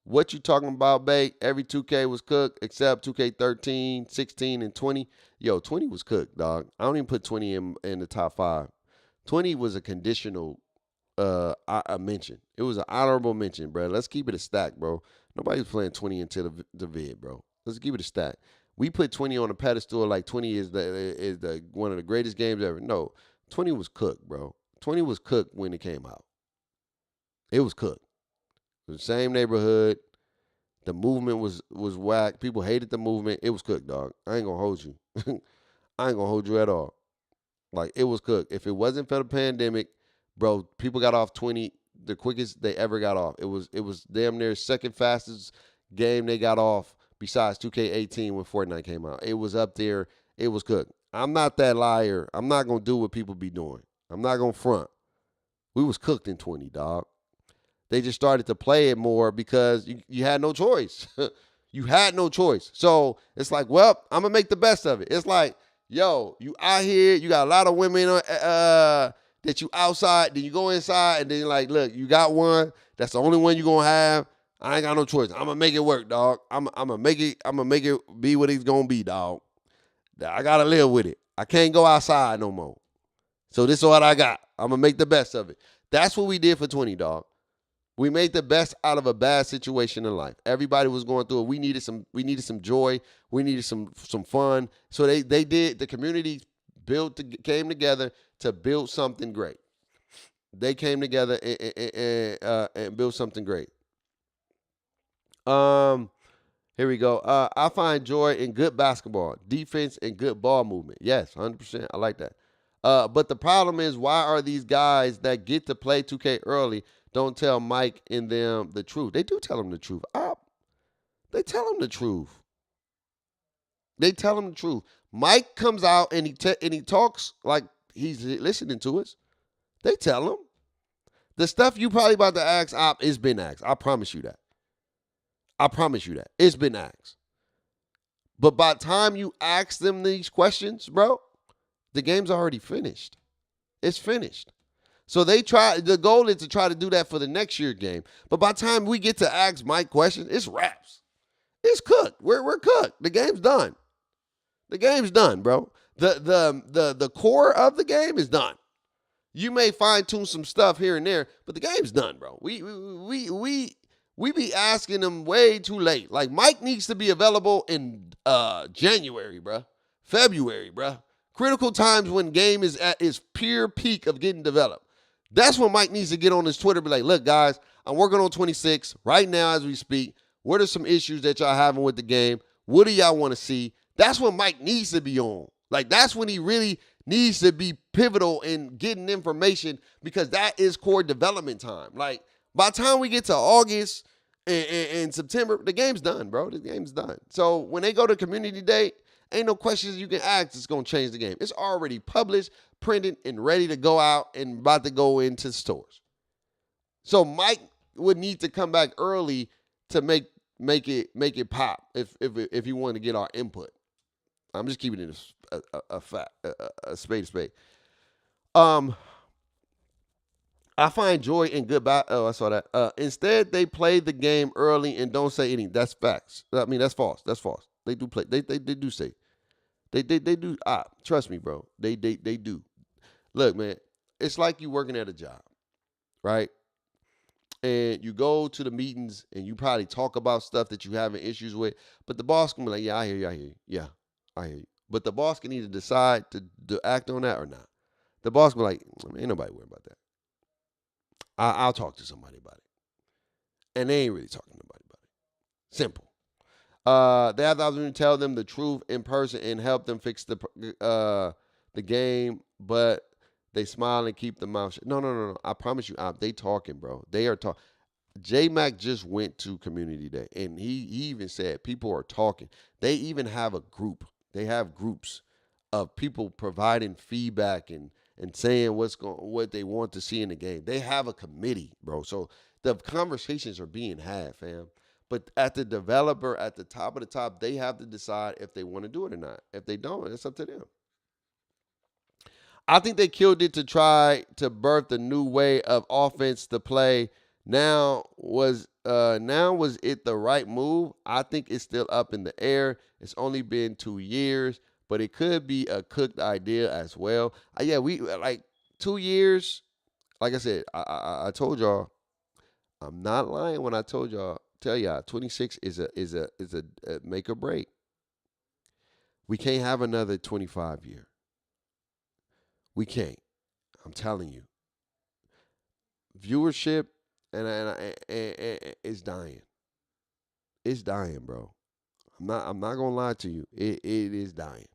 [SPEAKER 4] What you talking about, babe? Every 2K was cooked except 2K13, 16, and 20. Yo, 20 was cooked, dog. I don't even put 20 in the top 5. 20 was a conditional a mention. It was an honorable mention, bro. Let's keep it a stack, bro. Nobody's playing 20 until the vid, bro. Let's keep it a stack. We put 20 on a pedestal like 20 is the one of the greatest games ever. No, 20 was cooked, bro. 20 was cooked when it came out. It was cooked. It was the same neighborhood. The movement was whack. People hated the movement. It was cooked, dog. I ain't gonna hold you. I ain't gonna hold you at all. Like, it was cooked. If it wasn't for the pandemic, bro, people got off 20 the quickest they ever got off. It was damn near second fastest game they got off besides 2K18 when Fortnite came out. It was up there. It was cooked. I'm not that liar. I'm not gonna do what people be doing. I'm not gonna front. We was cooked in 20, dog. They just started to play it more because you had no choice. You had no choice. So it's like, well, I'm going to make the best of it. It's like, yo, you out here, you got a lot of women that you outside, then you go inside, and then you're like, look, you got one. That's the only one you're going to have. I ain't got no choice. I'm going to make it work, dog. I'm going to make it be what it's going to be, dog. I got to live with it. I can't go outside no more. So this is what I got. I'm going to make the best of it. That's what we did for 20, dog. We made the best out of a bad situation in life. Everybody was going through it. We needed some joy. We needed some fun. So they did. The community came together to build something great. They came together and built something great. Here we go. I find joy in good basketball, defense, and good ball movement. Yes, 100%. I like that. But the problem is, why are these guys that get to play 2K early don't tell Mike and them the truth? They do tell them the truth. They tell them the truth. They tell them the truth. Mike comes out and he talks like he's listening to us. They tell him. The stuff you probably about to ask Op, it's been asked. I promise you that. I promise you that. It's been asked. But by the time you ask them these questions, bro, the game's already finished. It's finished. So the goal is to try to do that for the next year game. But by the time we get to ask Mike questions, it's wraps. It's cooked. We're cooked. The game's done. The game's done, bro. The core of the game is done. You may fine tune some stuff here and there, but the game's done, bro. We be asking them way too late. Like, Mike needs to be available in January, bro. February, bro. Critical times when game is at its pure peak of getting developed. That's when Mike needs to get on his Twitter and be like, look, guys, I'm working on 26 right now as we speak. What are some issues that y'all having with the game? What do y'all want to see? That's when Mike needs to be on. Like, that's when he really needs to be pivotal in getting information, because that is core development time. Like, by the time we get to August and September, the game's done, bro. The game's done. So when they go to community day, ain't no questions you can ask that's going to change the game. It's already published, printed and ready to go out and about to go into stores. So Mike would need to come back early to make it pop if he wanted to get our input. I'm just keeping it a fact, a spade. I find joy in goodbye. Oh, I saw that. Instead, they play the game early and don't say anything. That's facts. I mean, that's false. That's false. They do play. They do say. They do. Trust me, bro. They do. Look, man. It's like you working at a job, right? And you go to the meetings and you probably talk about stuff that you having issues with, but the boss can be like, "Yeah, I hear you. Yeah, I hear you." But the boss can either decide to act on that or not. The boss can be like, "Ain't nobody worried about that. I'll talk to somebody about it." And they ain't really talking to nobody about it. Simple. They have the opportunity to tell them the truth in person and help them fix the game, but they smile and keep the mouth shut. No. I promise you, they talking, bro. They are talking. J-Mac just went to Community Day, and he even said people are talking. They even have a group. They have groups of people providing feedback and saying what they want to see in the game. They have a committee, bro. So the conversations are being had, fam. But at the developer, at the top of the top, they have to decide if they want to do it or not. If they don't, it's up to them. I think they killed it to try to birth a new way of offense to play. Now was it the right move? I think it's still up in the air. It's only been 2 years, but it could be a cooked idea as well. We like 2 years. Like I said, I told y'all, I'm not lying when I tell y'all 26 is a make or break. We can't have another 25 year. We can't. I'm telling you. Viewership and it's dying. It's dying, bro. I'm not gonna lie to you. It is dying.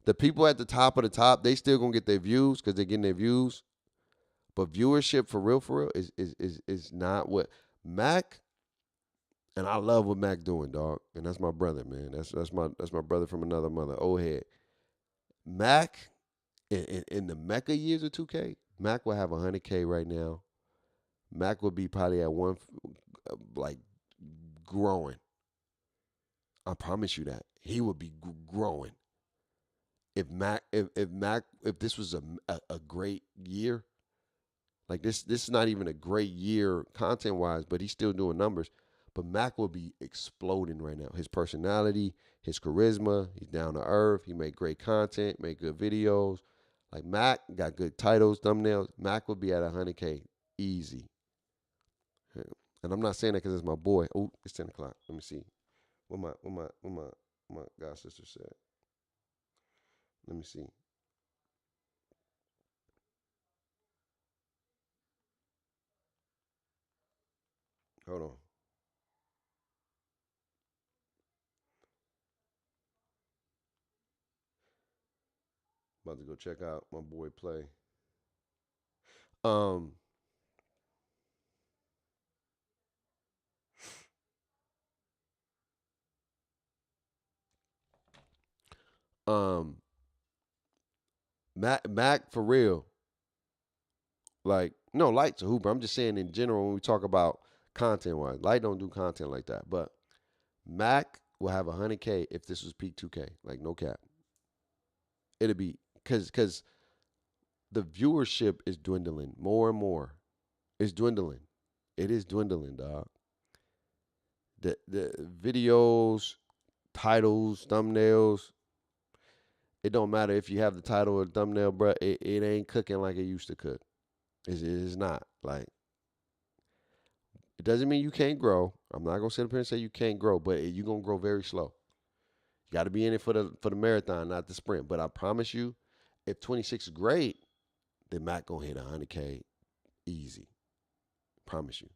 [SPEAKER 4] The people at the top of the top, they still gonna get their views because they're getting their views. But viewership for real is not what Mac. And I love what Mac doing, dog. And that's my brother, man. That's my brother from another mother. Old head. Mac. In the Mecca years of 2K, Mac will have 100K right now. Mac will be probably at one, like, growing. I promise you that. He will be growing. If this was a great year, like this is not even a great year content-wise, but he's still doing numbers. But Mac will be exploding right now. His personality, his charisma, he's down to earth. He make great content, make good videos. Like Mac got good titles, thumbnails. Mac will be at 100K easy. And I'm not saying that because it's my boy. Oh, it's 10 o'clock. Let me see. What my god sister said. Let me see. Hold on. About to go check out my boy play. Mac for real. Like, no, Light's a hooper. I'm just saying in general when we talk about content wise. Light don't do content like that. But Mac will have 100K if this was peak 2K. Like, no cap. It'll be because the viewership is dwindling more and more. It's dwindling. It is dwindling, dog. The videos, titles, thumbnails. It don't matter if you have the title or the thumbnail, bro. It ain't cooking like it used to cook. It's not. Like, it doesn't mean you can't grow. I'm not gonna sit up here and say you can't grow, but you're gonna grow very slow. You got to be in it for the marathon, not the sprint. But I promise you, if 26 is great, then Mac gonna hit 100K easy. Promise you.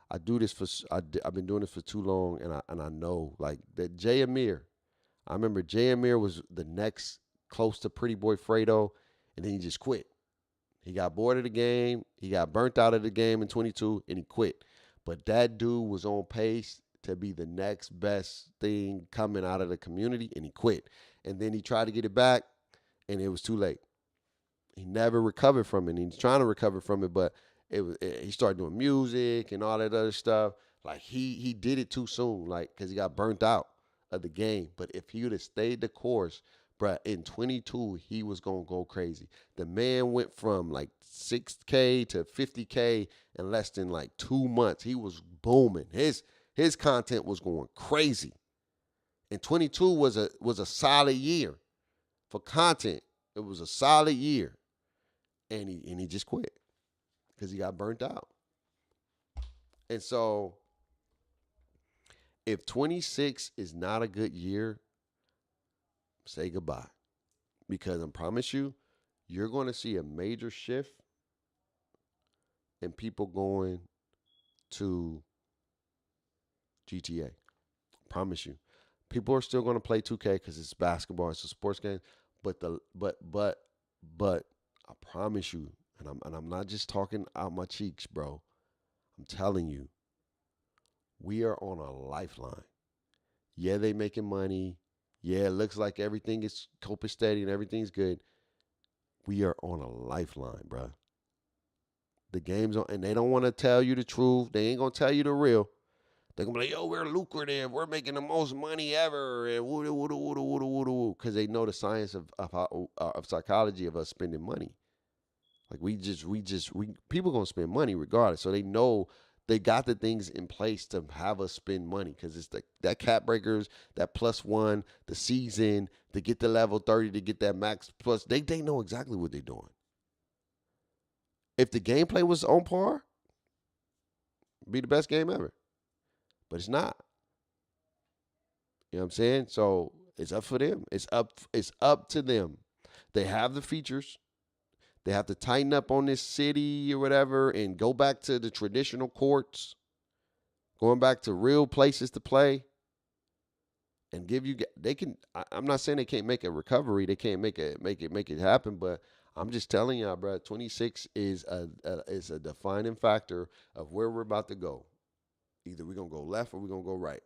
[SPEAKER 4] I do this for. I've been doing this for too long, and I know like that. Jay Amir, I remember Jay Amir was the next close to Pretty Boy Fredo, and then he just quit. He got bored of the game. He got burnt out of the game in 22, and he quit. But that dude was on pace to be the next best thing coming out of the community, and he quit. And then he tried to get it back, and it was too late. He never recovered from it. He's trying to recover from it, but he started doing music and all that other stuff. Like he did it too soon, like because he got burnt out of the game. But if he would have stayed the course, bruh, in 22 he was gonna go crazy. The man went from like 6K to 50K in less than like 2 months. He was booming. His content was going crazy. And 22 was a solid year for content. It was a solid year, and he just quit because he got burnt out. And so, if 26 is not a good year, say goodbye, because I promise you, you're going to see a major shift in people going to GTA. I promise you. People are still going to play 2K because it's basketball, it's a sports game. But I promise you, and I'm not just talking out my cheeks, bro. I'm telling you, we are on a lifeline. Yeah, they making money. Yeah, it looks like everything is copacetic and everything's good. We are on a lifeline, bro. The game's on, and they don't want to tell you the truth. They ain't gonna tell you the real. They're going to be like, yo, we're lucrative. We're making the most money ever. And because they know the science of psychology of us spending money. Like people going to spend money regardless. So they know they got the things in place to have us spend money. Because it's that cap breakers, that +1, the season, to get the level 30, to get that max plus. They know exactly what they're doing. If the gameplay was on par, it'd be the best game ever. But it's not. You know what I'm saying? So it's up for them. It's up to them. They have the features. They have to tighten up on this city or whatever and go back to the traditional courts, going back to real places to play, and give you. They can. I'm not saying they can't make a recovery. They can't make it happen. But I'm just telling y'all, bro. 26 is a defining factor of where we're about to go. Either we're going to go left or we're going to go right.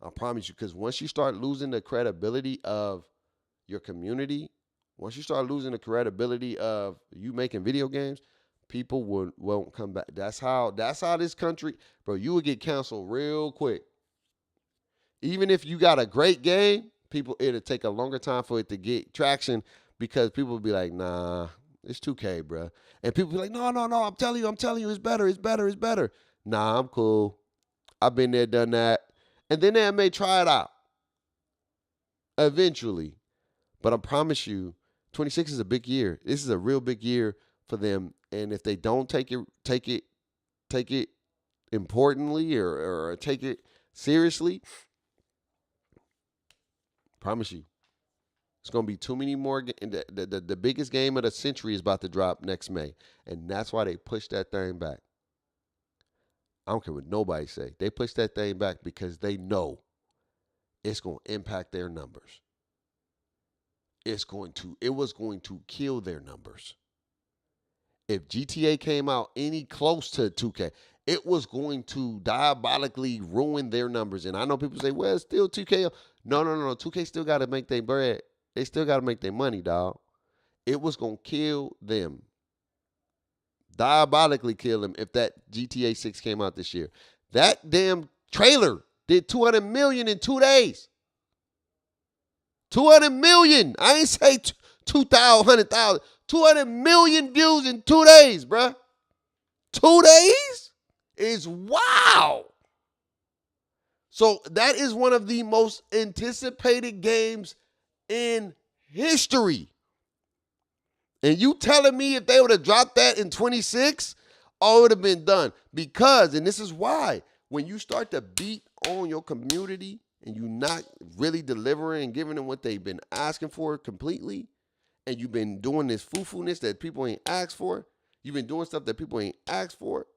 [SPEAKER 4] I promise you, because once you start losing the credibility of your community, once you start losing the credibility of you making video games, people won't come back. That's how this country, bro, you would get canceled real quick. Even if you got a great game, it'll take a longer time for it to get traction because people will be like, nah, it's 2K, bro. And people be like, no, I'm telling you, it's better. Nah, I'm cool. I've been there, done that. And then they may try it out eventually. But I promise you, 26 is a big year. This is a real big year for them. And if they don't take it importantly or take it seriously, promise you, it's going to be too many more. The biggest game of the century is about to drop next May. And that's why they pushed that thing back. I don't care what nobody say. They push that thing back because they know it's going to impact their numbers. It was going to kill their numbers. If GTA came out any close to 2K, it was going to diabolically ruin their numbers. And I know people say, well, it's still 2K. No. 2K still got to make their bread. They still got to make their money, dog. It was going to kill them. Diabolically kill them if that GTA 6 came out this year. That damn trailer did 200 million in 2 days. 200 million. I ain't say 2,000, 100,000. 200 million views in 2 days, bruh. 2 days is wow. So that is one of the most anticipated games in history. And you telling me if they would have dropped that in 26, all would have been done. Because, and this is why, when you start to beat on your community and you're not really delivering and giving them what they've been asking for completely, and you've been doing this foo-foo-ness that people ain't asked for, you've been doing stuff that people ain't asked for,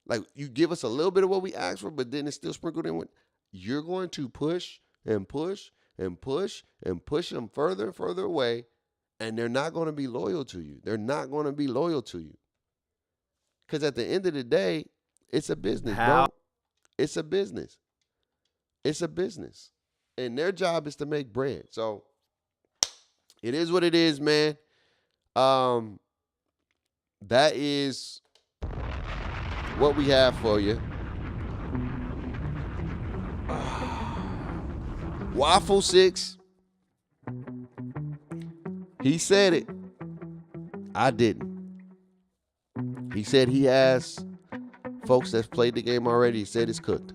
[SPEAKER 4] like you give us a little bit of what we asked for, but then it's still sprinkled in with, you're going to push and push and push and push them further and further away. And they're not going to be loyal to you. They're not going to be loyal to you. Because at the end of the day, it's a business, bro. It's a business. It's a business. And their job is to make bread. So it is what it is, man. That is what we have for you. Waffle 6. He said it. I didn't. He said he has folks that's played the game already. He said it's cooked.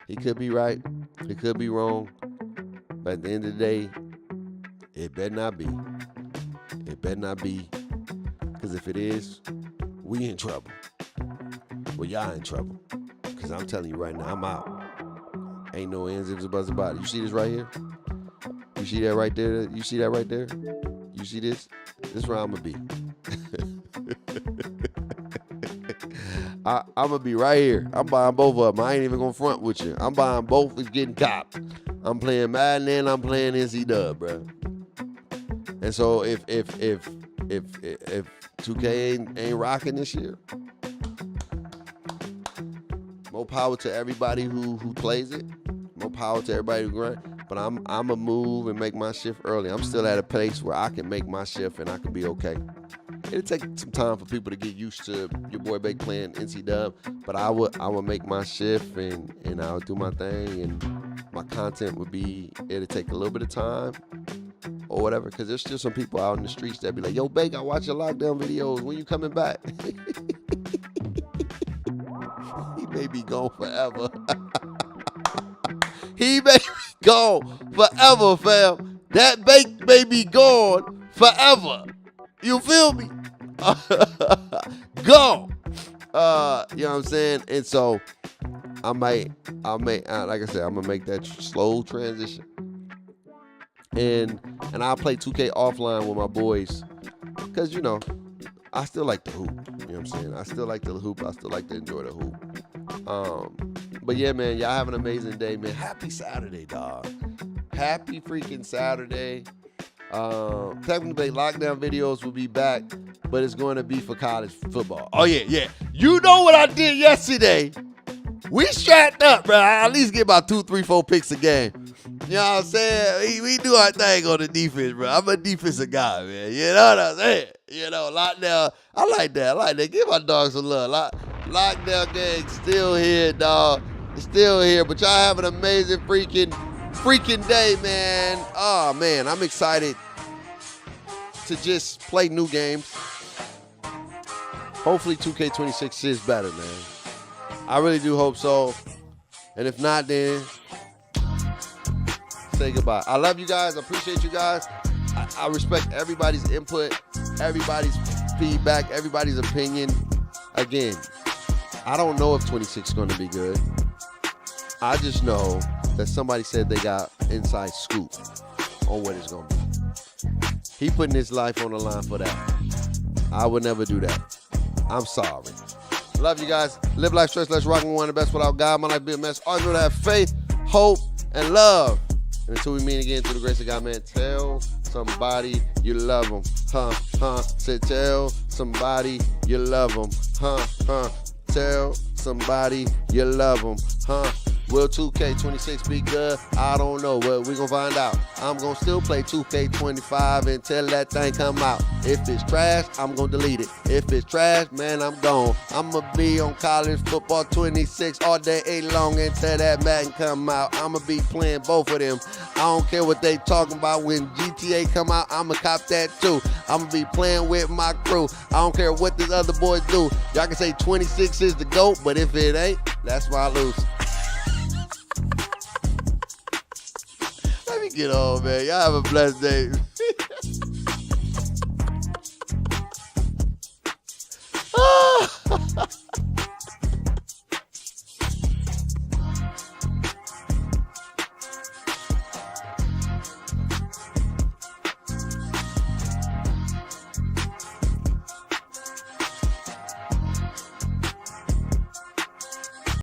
[SPEAKER 4] He could be right. He could be wrong. But at the end of the day, it better not be. It better not be. Because if it is, we in trouble. Well, y'all in trouble. Because I'm telling you right now, I'm out. Ain't no ends, ifs, or buts about it. You see this right here? You see that right there? You see that right there? You see this? This is where I'm going to be. I'm going to be right here. I'm buying both of them. I ain't even going to front with you. I'm buying both. It's getting copped. I'm playing Madden and I'm playing NC Dub, bro. And so if 2K ain't rocking this year, more power to everybody who plays it. More power to everybody who grind. But I'm a move and make my shift early. I'm still at a place where I can make my shift and I can be okay. It'll take some time for people to get used to your boy Bake playing NC Dub, but I would make my shift and I'll do my thing, and my content would be, it'll take a little bit of time or whatever, because there's still some people out in the streets that be like, yo, Bake, I watch your lockdown videos. When you coming back? He may be gone forever. He may be gone forever, fam. That Bake may be gone forever. You feel me? Go. You know what I'm saying? And so I'll make, like I said, I'm gonna make that slow transition. And I'll play 2K offline with my boys. Cause you know, I still like the hoop. You know what I'm saying? I still like the hoop. I still like to enjoy the hoop. But yeah, man, y'all have an amazing day, man. Happy Saturday, dog. Happy freaking Saturday. Technically, lockdown videos will be back, but it's going to be for college football. Oh, yeah. You know what I did yesterday? We strapped up, bro. I at least get about 2, 3, 4 picks a game. You know what I'm saying? We do our thing on the defense, bro. I'm a defensive guy, man. You know what I'm saying? You know, lockdown. I like that. Give my dogs some love. Lockdown gang still here, dog. It's still here, but y'all have an amazing freaking day, man. Oh, man, I'm excited to just play new games. Hopefully 2K26 is better, man. I really do hope so. And if not, then say goodbye. I love you guys. I appreciate you guys. I respect everybody's input, everybody's feedback, everybody's opinion. Again, I don't know if 26 is going to be good. I just know that somebody said they got inside scoop on what it's going to be. He putting his life on the line for that. I would never do that. I'm sorry. Love you guys. Live life, stress less, rocking one of the best without God. My life be a mess. Always know to have faith, hope, and love. And until we meet again, through the grace of God, man, tell somebody you love them. Say tell somebody you love them. Tell somebody you love them. Will 2K26 be good? I don't know. Well, we gonna find out. I'm gonna still play 2K25 until that thing come out. If it's trash, I'm gonna delete it. If it's trash, man, I'm gone. I'ma be on college football 26 all day long until that Madden come out. I'ma be playing both of them. I don't care what they talking about. When GTA come out, I'ma cop that too. I'ma be playing with my crew. I don't care what these other boys do. Y'all can say 26 is the GOAT, but if it ain't, that's why I lose. Let me get on, man. Y'all have a blessed day.